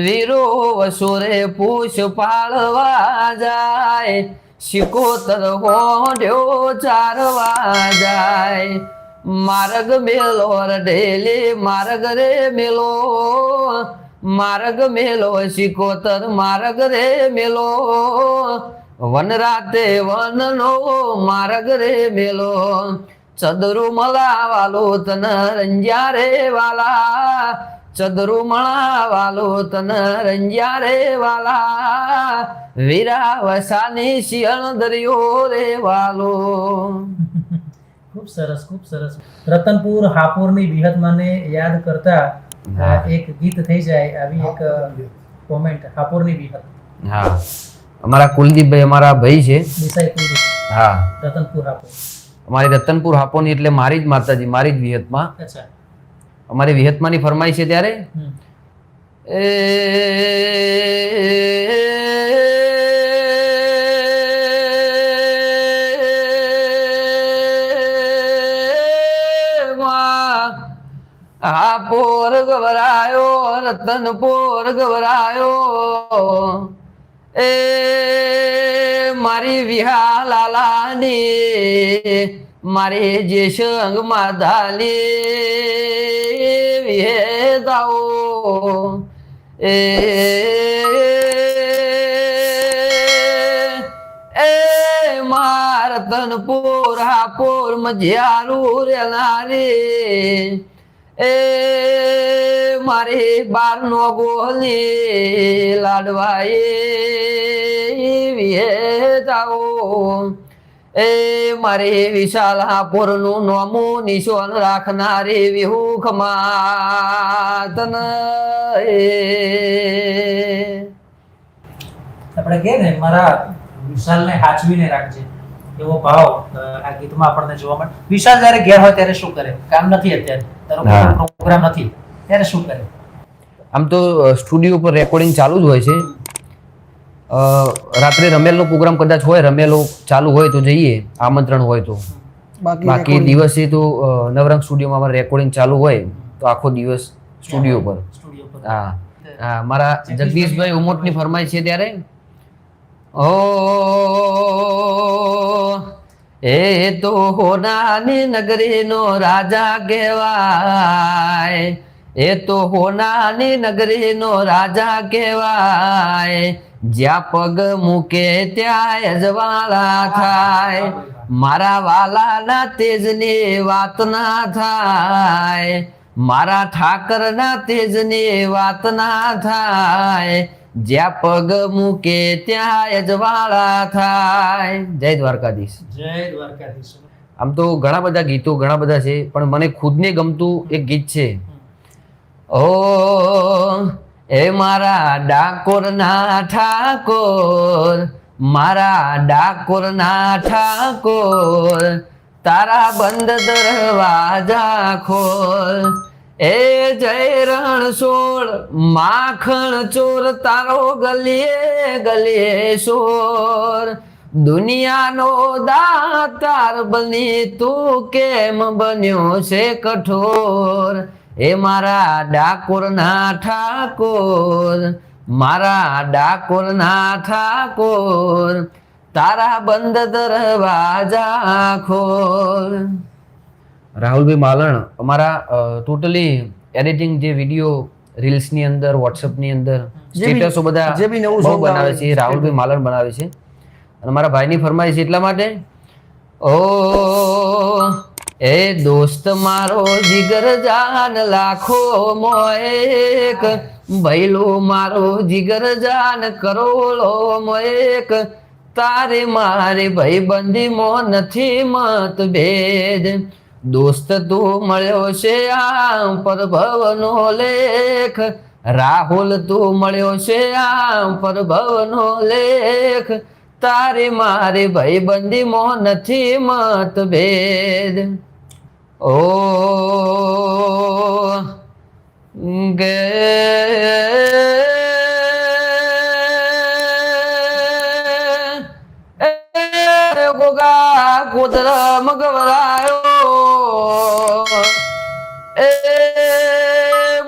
વીરો વસો રે પૂછ પાળવા જાય, શિકોતર હોડ્યો ચારવા જાય, માર્ગ મેલો રઢેલી માર્ગ રે મેલો, માર્ગ મેલો શિકોતર માર્ગ રે મેલો, વન રાતે વનનો માર્ગ રે મેલો, ચદરુ મળા વાલો તન રંજ્યા રે વાલા, ચદરુ મળા વાલો તન રંજ્યા રે વાલા, વીરા વસાની શિયણ દરિયો રે વાલો. ખૂબ સરસ, ખૂબ સરસ. રતનપુર હાપુરની વિહતમાંને યાદ કરતા એક ગીત થઈ જાય આવી એક કોમેન્ટ. હાપુરની વિહત. હા, અમારા કુલદીપભાઈ અમારા ભાઈ છે. દેસાઈ કુલદીપ. હા, રતનપુર હાપુર. અમારી રતનપુર હાપોની એટલે મારી જ માતાજી, મારી જ વિહતમાં. અચ્છા. અમારી વિહતમાંની ફરમાઈ છે. ત્યારે એ હાપોર ગવરાયો રતનપુર ગવરાયો, એ મારી વિહાલાલાની, મારી જે સંગ માધાલી વિહેદાઓ, એ માર રતનપુર હાપોર મજિયારું રેનારી, એ મારી બાર નો ગોલી લાડવાએ વિહેદાઓ, એ મારી વિશાલ હાપુર નું નોમું નિશાન રાખનારી વિહુખ માતન. આપણે કહે ને મારા વિશાલને હાચવીને રાખજે, એવો ભાવ આ ગીતમાં આપણને જોવા મળે. વિશાલ જ્યારે ઘેર હોય ત્યારે શું કરે? કામ નથી અત્યારે, તારો પ્રોગ્રામ નથી, ત્યારે શું કરે? આમ તો સ્ટુડિયો પર રેકોર્ડિંગ ચાલુ જ હોય છે. રાત્રે રમેલનો પ્રોગ્રામ કદાચ હોય, રમેલો ચાલુ હોય તો જઈએ, આમંત્રણ હોય તો. બાકી દિવસે તો નવરંગ સ્ટુડિયોમાં અમારે રેકોર્ડિંગ ચાલુ હોય તો આખો દિવસ સ્ટુડિયો પર. હા હા, મારા જગદીશભાઈ ઉમોટની ફરમાઈ છે. ત્યારે ઓ એ તો હોનાની નગરીનો રાજા કહેવાય, એ તો હોનાની નગરીનો રાજા કહેવાય, જ્યાં પગ મૂકે ત્યાં અજવાળા થાય, મારા વાલાના તેજની વાત ના થાય, મારા ઠાકરના તેજની વાત ના થાય, જ્યાં પગ મૂકે ત્યાં અજવાળા થાય. જય દ્વારકાધીશ. જય દ્વારકાધીશ. આમ તો ઘણા બધા ગીતો ઘણા બધા છે, પણ મને ખુદને ગમતું એક ગીત છે. ઓ એ મારા ડાકોરના ઠાકોર, મારા ડાકોરના ઠાકોર, તારા બંધ દરવાજા ખોલ, એ જય રણછોડ માખણ ચોર, તારો ગલીએ ગલીએ શોર, દુનિયાનો દાતાર બની તું કેમ બન્યો છે કઠોર, એ મારા ડાકોરના ઠાકોર, મારા ડાકોરના ઠાકોર, તારા બંધ દરવાજા ખોલ. રાહુલભાઈ માલણ અમારા ટોટલી એડિટિંગ જે વિડીયો રીલ્સ ની અંદર વોટ્સઅપ ની અંદર સ્ટેટસો બધા જે બી નવું બહુ song બનાવે આવે છે એ રાહુલભાઈ માલણ બનાવે છે અને મારા ભાઈની ફરમાઈશ એટલા માટે ઓ એ દોસ્ત મારો જીગર જાન લાખો મોએક ભૈલો મારો જીગર જાન કરોડો મોએક તારે મારે ભાઈબંધી માં નથી મતભેદ દોસ્ત તું મળ્યો છે આ પરભવનો લેખ રાહુલ તું મળ્યો છે આ પરભવનો લેખ તારે મારે ભાઈબંધી માં નથી મતભેદ ઓ ગે ગોગા ગોદરમ ગવરાયો એ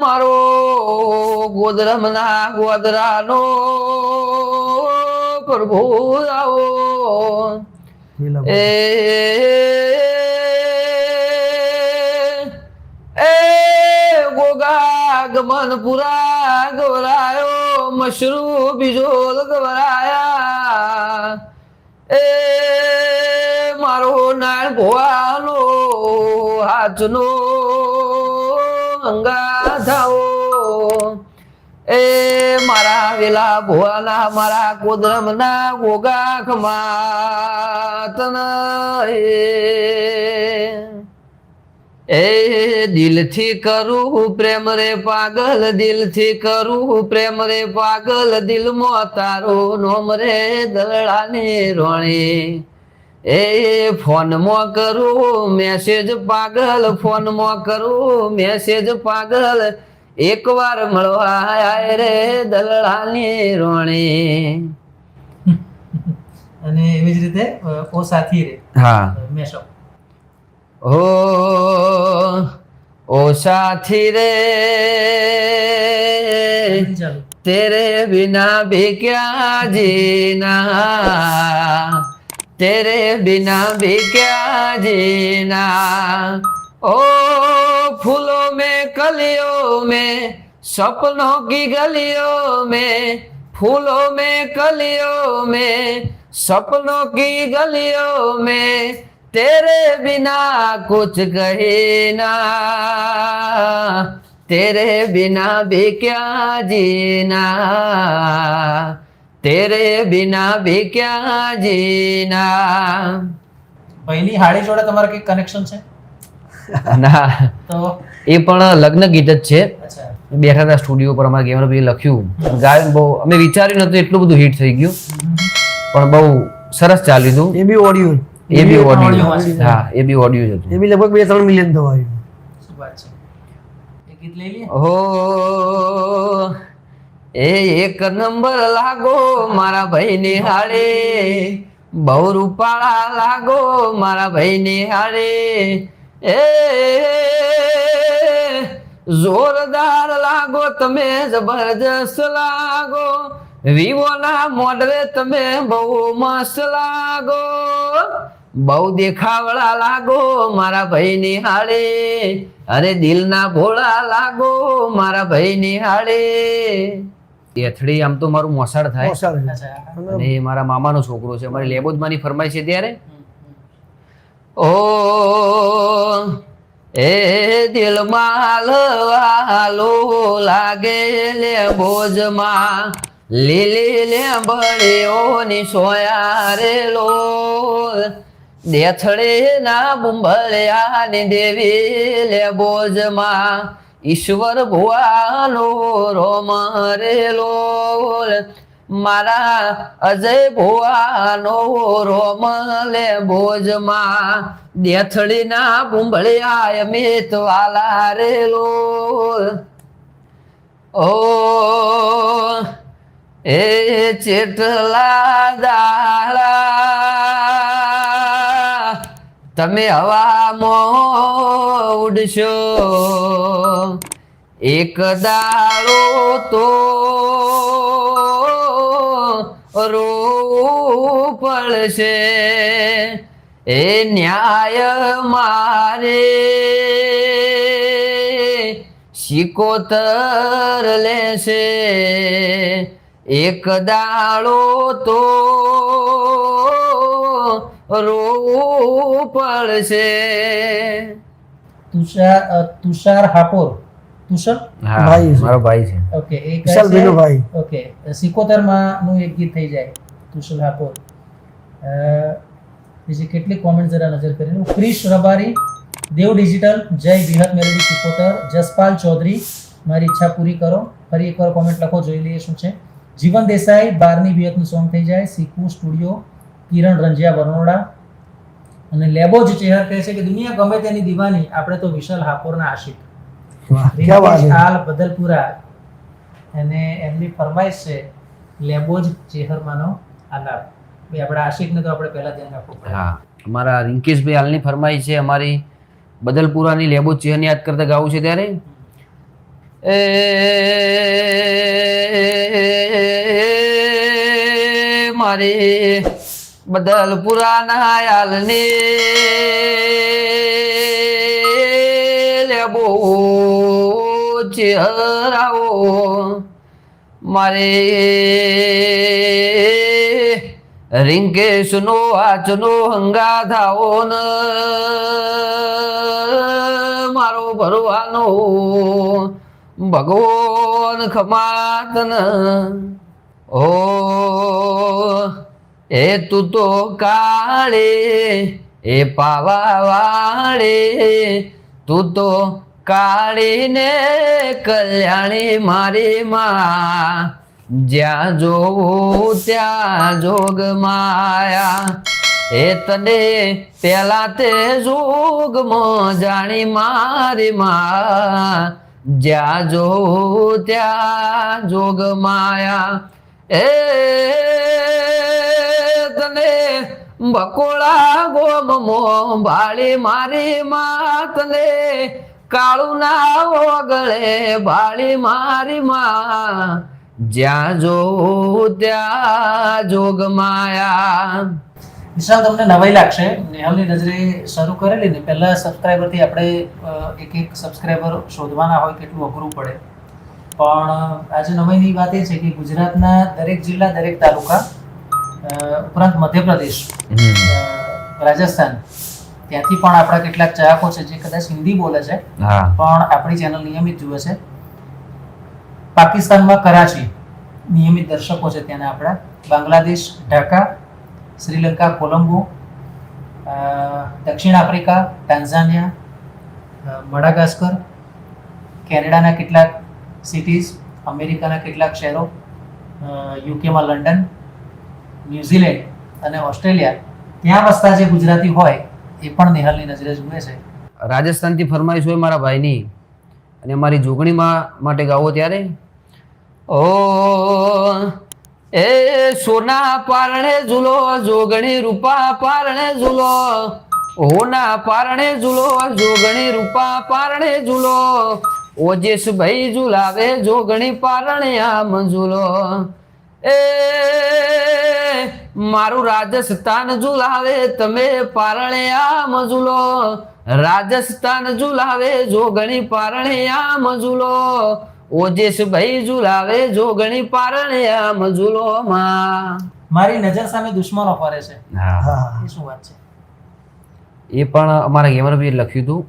મારો ગોદરમ ના ગોદરાનો પ્રભુ આવો એ ગોગા ગમન પુરા ગવરાયો મશરૂ બીજો ગવરાયા એ મારો નાળ ભોવાનો હાથનો અંગા થાઓ એ મારા વેલા ભોવાના મારા કોદરમના ગોગા ખમાતન એ દિલથી કરું પ્રેમ રે પાગલ દિલથી કરું પ્રેમ રે પાગલ દિલમાં તારો નોમ રે દલડાની રોણી એ ફોનમાં કરું મેસેજ પાગલ ફોનમાં કરું મેસેજ પાગલ એકવાર મળવા આય રે દલડાની રોણી અને એવી જ રીતે ઓ સાથી રે હા મેશઅપ ओ साथी रे ચાલો तेरे बिना भी क्या जीना तेरे बिना भी क्या जीना ओ फूलों में कलियों में सपनों की गलियों में फूलों में कलियों में सपनों की गलियों में तेरे बिना कुछ कहे ना तेरे बिना भी क्या जीना तेरे बिना भी क्या जीना ભાઈની હાડી જોડે તમારું કઈ કનેક્શન છે ના તો એ પણ લગ્ન ગીત જ છે અચ્છા બેઠા હતા સ્ટુડિયો પર અમારા ગેમર લખ્યું ગાયન બહુ અમે વિચાર્યું નતું એટલું બધું હિટ થઈ ગયું પણ બહુ સરસ ચાલ્યું હતું એ બી ઓડિયો એ બી ઓડિયો ઓડિયોમાં છે. હા એ બી ઓડિયો જ હતું એ બી લગભગ 2-3 મિલિયન થવાયું શું વાત છે એ ગીત લઈ લઈએ ઓ એ એક નંબર લાગો મારા ભાઈની હાડે બહુ રૂપાળા લાગો મારા ભાઈની હાડે એ જોરદાર લાગો તમે જબરજસ્ત લાગો વિવો ના મોડરે તમે બહુ મસ્ત લાગો બહુ દેખાવડા લાગો મારા ભાઈની હાડે અરે દિલના ભોળા લાગો મારા ભાઈની હાડે એથડી આમ તો મારું મોસાળ થાય મોસાળ છે. અચ્છા અને એ મારા મામાનો છોકરો છે અમારી લેબોદમાંની ફરમાઈ છે ત્યારે ઓ એ દિલમાં લવાલો લાગે લે બોજમાં લીલી લેબડીઓની સોયા રે લો દેથડે ના બુંબળિયાની દેવી લે બોજમાં ઈશ્વર ભુવાનો રોમ રેલો મારા અજય ભુવાનો રોમ લે ભોજમાં દેથડી ના બુંબળિયા અમિત વાલા રેલો ઓ એ ચેટલા દાડા તમે હવામાં ઉડશો એક દાડો તો રોવું પડશે એ ન્યાય મારે શિકોતર લેશે, એક દાડો તો રોવું પડશે. તુષાર હાપોર, તુષાર ભાઈ છે. મારો ભાઈ છે. ઓકે, એ કહે વિશાલભાઈનો છે ભાઈ. ઓકે 77 માં નું એક ગીત થઈ જાય તુષાર હાપોર. બીજી કેટલી કોમેન્ટ જરા નજર કરી લો. ક્રિશ રબારી, દેવ ડિજિટલ, જય વિહત મેલડી 77, જસપાલ ચૌધરી મારી ઈચ્છા પૂરી કરો. ફરી એકવાર કોમેન્ટ લખો, જોઈ લઈએ શું છે. જીવન દેસાઈ 12ની વિહતનું સોંગ થઈ જાય. સિકુ સ્ટુડિયો, કિરણ રંજિયા બરનોડા અને લેબોજ ચેહર કહે છે કે દુનિયા ગમે તેની દીવાની, આપણે તો વિશાલ હાપોરના આશિક. વાહ, ક્યાં વાત છે. હાલ બદલપુરા અને એમની ફરમાઈશ છે લેબોજ ચેહરમાંનો આલાપ. ભાઈ આપણા આશિકને તો આપણે પહેલા ધ્યાન રાખવું પડે. હા, અમારા રિંકેશભાઈ હાલની ફરમાઈ છે અમારી બદલપુરાની લેબો ચેહન યાદ કરતા ગાવું છે ત્યારે મારે બદલપુરાના હાલની લેબો ચેહરાઓ મારે રિંકેશનો આચનો હંગા થાઓ ન મારો ભરવાનો ભગવાન ખમાતન. ઓ એ તું તો કાળે એ પાવા વાળે, તું તો કાળી ને કલ્યાણી મારી માં, જ્યાં જોવું ત્યાં જોગ માયા. એ તને પેલા તે જોગમાં જાણી મારી માં, જ્યાં જોવું ત્યાં જોગ માયા. એ તને બકોળા ગોમમો ભાળી મારી માં, તને કાળું ના ઓગળે ભાળી મારી માં, જ્યાં જોવું ત્યાં જોગ માયા. વિશાલ, તમને નવાઈ લાગશે, નેહલની નજરે શરૂ કરેલી ને પહેલા સબસ્ક્રાઈબરથી આપણે એક સબસ્ક્રાઈબર શોધવાના હોય કેટલું અઘરું પડે. પણ આજે નવાઈની વાત એ છે કે ગુજરાતના દરેક જિલ્લા, દરેક તાલુકા ઉપરાંત મધ્યપ્રદેશ, રાજસ્થાન, ત્યાંથી પણ આપણા કેટલાક ચાહકો છે જે કદાચ હિન્દી બોલે છે પણ આપણી ચેનલ નિયમિત જુએ છે. પાકિસ્તાનમાં કરાચી નિયમિત દર્શકો છે ત્યાંના આપણા. બાંગ્લાદેશ ઢાકા, શ્રીલંકા કોલંબો, દક્ષિણ આફ્રિકા ટાન્ઝાનિયા, મડાગાસ્કર, કેનેડાના કેટલાક સિટીઝ, અમેરિકાના કેટલાક શહેરો, યુકેમાં લંડન, ન્યુઝીલેન્ડ અને ઓસ્ટ્રેલિયા, ત્યાં વસતા જે ગુજરાતી હોય એ પણ નેહલની નજરે જુએ છે. રાજસ્થાનથી ફરમાઈશ હોય મારા ભાઈની અને મારી જોગણીમાં માટે ગાવો ત્યારે ઓ એ સોના પારણે ઝૂલો જોગણી રૂપા પારણે ઝૂલો, હોના પારણે ઝૂલો જોગણી રૂપા પારણે ઝૂલો, ઓજેશ ભાઈ ઝુલાવે જોગણી પારણે આમ ઝૂલો. એ મારું રાજસ્થાન ઝુલાવે તમે પારણે આમ ઝૂલો, રાજસ્થાન ઝુલાવે જોગણી પારણે આમ ઝૂલો, ઓજેશ ભાઈ ઝુલાવે જોગણી પારણે આમ ઝૂલો માં. મારી નજર સામે દુશ્મનો ફરે છે, હા, એ શું વાત છે? એ પણ અમારા ગેમરભાઈએ લખ્યું હતું.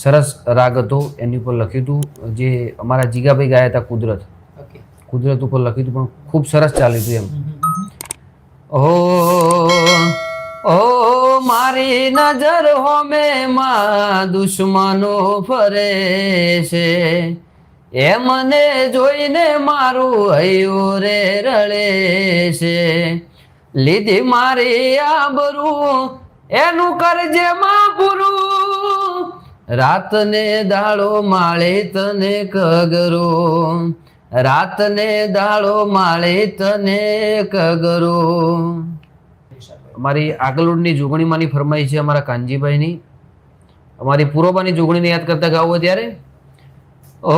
સરસ રાગ હતો, એની ઉપર લખ્યું હતું. જે અમારા જીગાભાઈ ગાયા હતા કુદરત, ઓકે, કુદરત ઉપર લખ્યું હતું, પણ ખૂબ સરસ ચાલ્યું હતું એમ. ઓ મારી નજર હોમે માં દુશ્મનો ફરે છે, એ મને જોઈને મારું હૈયું રે રડે છે, લીધી મારી આબરૂ એનું કરજે માં પૂરું, રાત ને દાડો માળે તને કગરો, રાત ને દાડો માળે તને કગરો. અમારી આગળની જોગણીમાંની ફરમાઈ છે અમારા કાનજીભાઈની. અમારી પૂર્વબાની જોગણીને યાદ કરતા ગાવો ત્યારે ઓ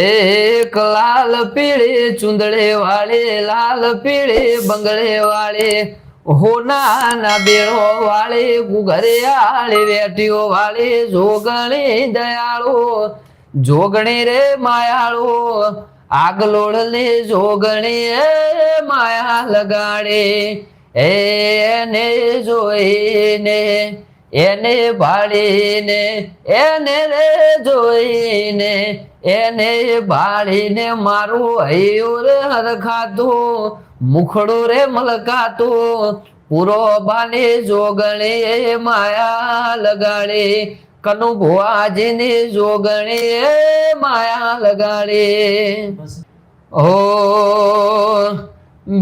એક લાલ પીળે ચુંદડે વાળે, લાલ પીળે બંગડે વાળે, હોના ના બેડો વાળી ઘરે આળી વેટીઓ વાળી જોગણી દયાળો જોગણી રે માયાળો આગલોડ ને જોગણી માયા લગાડે એને જોઈને એને ભાળીને એને રે જોઈને એને ભાળીને મારું હૈયું રે હરખાતું મુખડું રે મલકાતું પૂરો બાને જોગણે માયા લગાડે કનુ ભુવાજીને જોગણે માયા લગાડે ઓ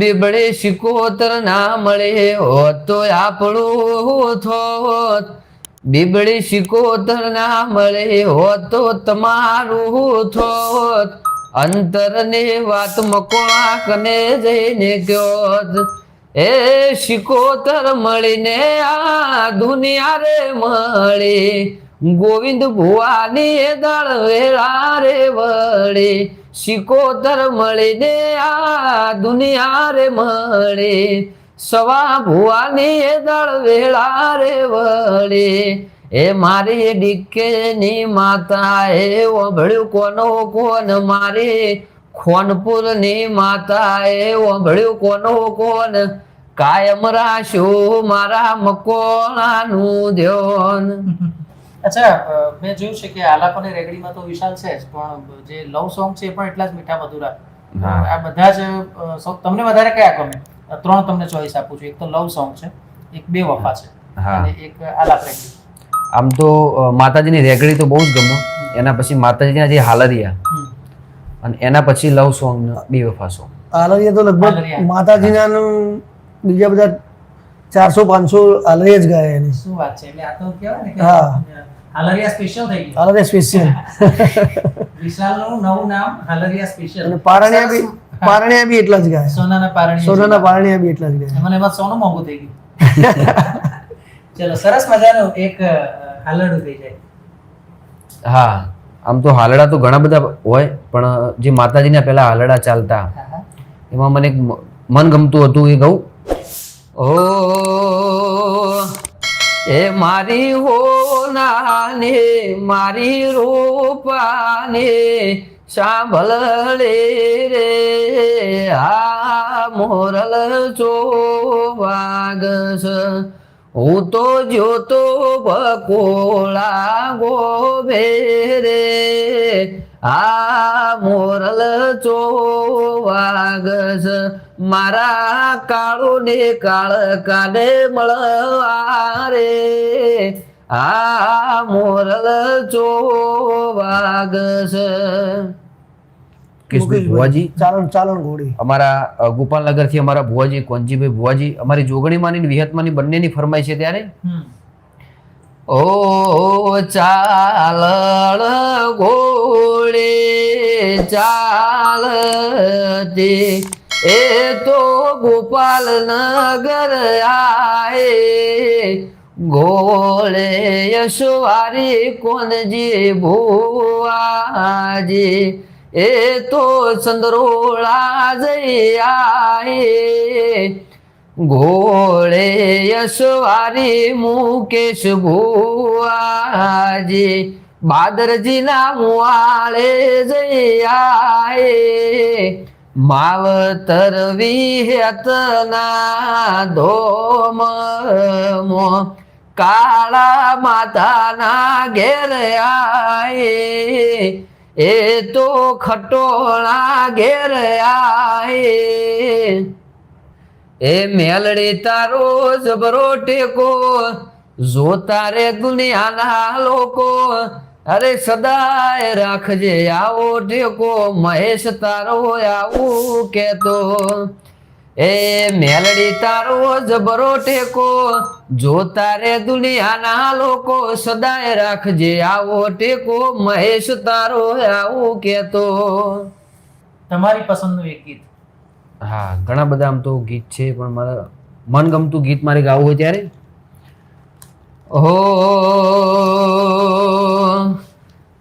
બીબડે શિકોતર ના મળે હોત તો આપણું થોત બીબડી શિકોતર ના મળે હોત તો તમારું થોત અંતરને વાત મકોણા કને જઈને ગયો એ શિકોતર મળીને આ દુનિયા રે મળી ગોવિંદ ભુવાની એ દળ વેળા રે વળી શિકોતર મળીને આ દુનિયા રે મળી સવા ભુવાની એ દળ વેળા રે વળી એ મારી ડીકેની માતા એ ઓંભળ્યું કોનો કોન મારી ખોનપુર ની માતા એ ઓંભળ્યું કોનો કોન કાયમ રાખ્યું મારા મકોણાનું ધ્યાન. અચ્છા, મેં જોયું છે કે આલાપની રેગડીમાં તો વિશાલ છે જ, પણ જે લવ સોંગ છે એ પણ એટલા જ મીઠા મધુરા. આ બધા જ તમને વધારે કયા ગમે? 3 તમને ચોઈસ આપું છું. એક તો લવ સોંગ છે, એક બે વફા છે અને એક આલાપ રેગડી. આમ તો માતાજીની રેગડી તો બહુ જ ગમે, એના પછી માતાજીના જે હાલરિયા અને એના પછી લવ સોંગ બે વફા સોંગ. હાલરિયા તો લગભગ માતાજીના બીજા બધા 400-500 હાલરિયા જ ગાયા એની. શું વાત છે! એટલે આ તો કહેવાય ને કે હા, હાલરિયા સ્પેશિયલ થઈ ગયું. હાલરિયા સ્પેશિયલ. વિશાલનું નવું નામ હાલરિયા સ્પેશિયલ. અને પારણિયા બી એટલા જ ગાયા. સોનાના પારણિયા બી એટલા જ ગાયા. મને એમાં સોનું મોંઘું થઈ ગયું. ચલો, સરસ મજાનું એક હાલરડું થઈ જાય. હા, આમ તો હાલડા તો ઘણા બધા હોય, પણ જે માતાજીના પહેલા હાલડા ચાલતા એમાં મને એક મન ગમતું હતું, એ કહું. ઓ એ મારી હોનાને મારી રૂપાને સાંભળ રે આ મોરલ ચોવાગસ હું તો જોતો બકોળા ગોભે રે આ મોરલ ચોવાગસ મારા કાળો ને કાળ કાઢે મળવા રે આ મોરલ ચોવાગસ. ભુવાજી ચાલણ ઘોડી અમારા ગોપાલનગર થી અમારા ભુવાજી કોંજીભાઈ ભુવાજી અમારી જોગણીમાંની વિહતમાંની બંનેની ફરમાઈ છે ત્યારે ઓ ચાલણ ઘોડે ચાલતી એ તો ગોપાલનગર આએ ઘોડે યશવારી કોનજી ભુવાજી એ તો ચંદ્રોળા જઈ આએ ઘોડે યશવારી મુકેશ ભુવાજી બાદરજીના મુવાળે જઈ આએ માવતર વિહતના ધોમ કાળા માતાના ઘેર આએ એ તો ખટોળા ઘેર આએ એ મેલડી તારો જબરો ટેકો જોતા રે દુનિયાના લોકો અરે સદાય રાખજે આવો ટેકો મહેશ તારો આવું કેતો એ મેલડી તારો જબરો ટેકો જોતા રે દુનિયાના લોકો સદાય રાખજે આવો ટેકો મહેશ તારો આવું કેતો. તમારી પસંદનું એક ગીત? હા, ઘણા બધા આમ તો ગીત છે, પણ મારા મનગમતું ગીત મારે ગાવું હોય ત્યારે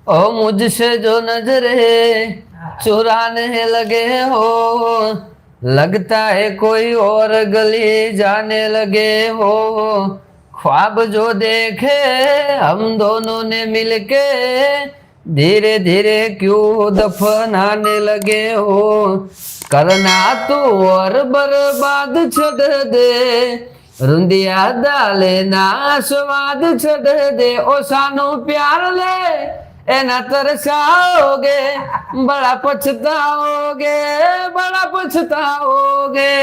ओ मुझसे जो नजरे चुराने लगे हो लगता है कोई और गली जाने लगे हो, ख्वाब जो देखे हम दोनों ने मिलके धीरे धीरे क्यों दफनाने लगे हो, करना तो और बर्बाद छोड़ दे, रुंदिया डाले ना स्वाद छोड़ दे, ओ सानो प्यार ले एना तरसाओगे, बड़ा पछताओगे, बड़ा पछताओगे.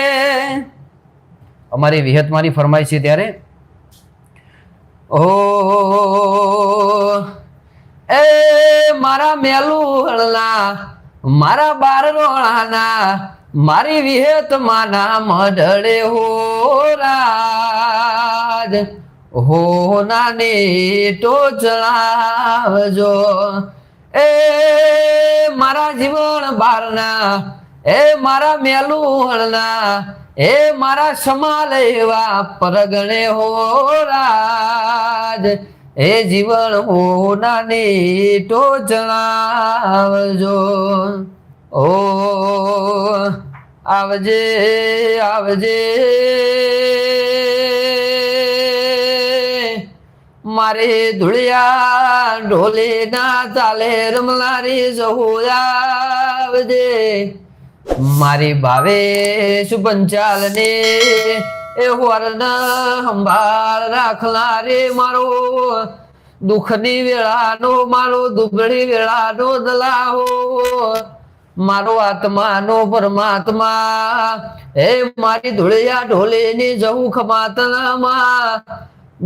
અમારી વિહતમારી ફરમાઈ છે ત્યારે ઓ એ મારા મેલું હળના મારા બાર રોણાના મારી વિહતમાના મઢડે હો રાજ હો નાની ટોચળાવજો. એ મારા જીવન બારના એ મારા મેલું હળના એ મારા સમાલ એવા પરગણે હો રાજ એ જીવન હો નાની ટોચળાવજો. ઓ આવજે આવજે મારે ધૂળિયા ઢોલે ના તાલે રમલારી જહું આવજે. મારી ભાવે સુપંચાલ ને એ વરણ સંભાળ રાખનારે મારો દુઃખની વેળાનો મારો દુબળી વેળાનો દલાહો મારો આત્માનો પરમાત્મા હે મારી ધૂળિયા ઢોલે ની જહું ખમાતનામાં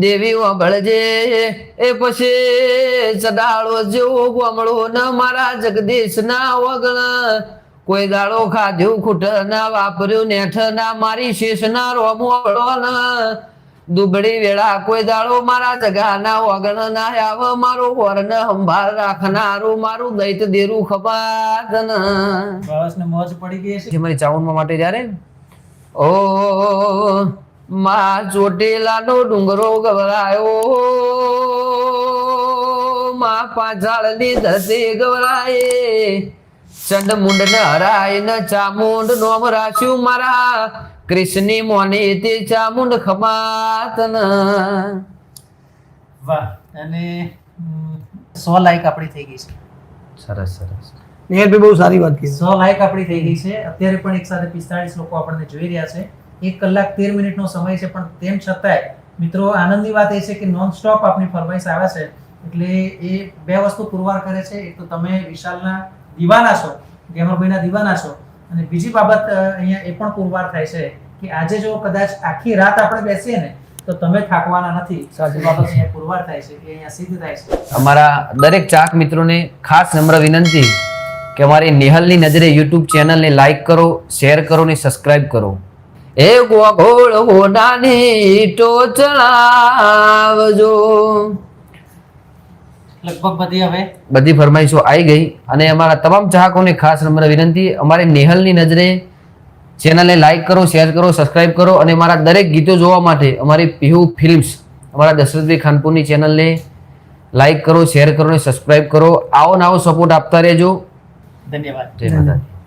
દેવી વળજે એ પછી ચડાળો જેવો ગમળો ન મારા જગદીશ ના વગણ કોઈ દાડો ખાધ્યું ખૂટ ના વાપર્યું નેઠ ના મારી શેષ ના રોમો દુબળી વેળા કોઈ દાડો મારા જગાના વગણ ના આવ મારો વરણ સંભાળ રાખનારું મારું દૈત દેરું ખપાતન. પ્રવાસને મોજ પડી ગઈ છે. મારી ચાવનમાં માટે જ્યારે ઓ માં ચોટીલાનો ડુંગરો ગવરાયો, માં પાછાળની ધરતી ગવરાય, ચંડ મુંડ ને હરાય ને ચામુંડ નોમ રાખ્યું મારા કૃષ્ણની મોની તે ચામુંડ ખમાતન. વાહ. અને 100 લાઈક આપણી થઈ ગઈ છે. સરસ સરસ. નિયરભાઈ બહુ સારી વાત કીધી. 100 લાઈક આપણી થઈ ગઈ છે. અત્યારે પણ એક સાથે 45 લોકો આપણને જોઈ રહ્યા છે. 1 કલાક 13 મિનિટનો સમય છે, પણ તેમ છતાંય મિત્રો આનંદની વાત એ છે કે નોન સ્ટોપ આપણી ફરમાઈશ આવે છે. એટલે એ બે વસ્તુ પુરવાર કરે છે. એક તો તમે વિશાલના દીવાના છો, ગેમરભાઈના દીવાના છો, અને બીજી બાબત અહીંયા એ પણ પુરવાર થાય છે કે આજે જો કદાચ આખી રાત આપણે બેસીએ ને તો તમે થાકવાના નથી. સાચી બાબત અહીંયા પુરવાર થાય છે, કે અહીંયા સિદ્ધ થાય છે. અમારા દરેક ચાહક મિત્રોને ખાસ નમ્ર વિનંતી કે અમારી નિહાલની નજરે યુટ્યુબ ચેનલને લાઈક કરો, શેર કરો ને સબસ્ક્રાઇબ કરો. એ ગોગોળ હોનાની ટોચળાવજો. લગભગ બધી ફરમાઈશો આવી ગઈ. અને અમારા તમામ ચાહકોને ખાસ નમ્ર વિનંતી, અમારે નિહાલની નજરે ચેનલને લાઈક કરો, શેર કરો, સબસ્ક્રાઇબ કરો અને મારા દરેક ગીતો જોવા માટે અમારી પીહુ ફિલ્મ્સ અમારા દશરથભાઈ ખાનપુરની ચેનલને લાઈક કરો, શેર કરો અને સબસ્ક્રાઇબ કરો. આવો નવો સપોર્ટ આપતા રહેજો. ધન્યવાદ. જય માતાજી.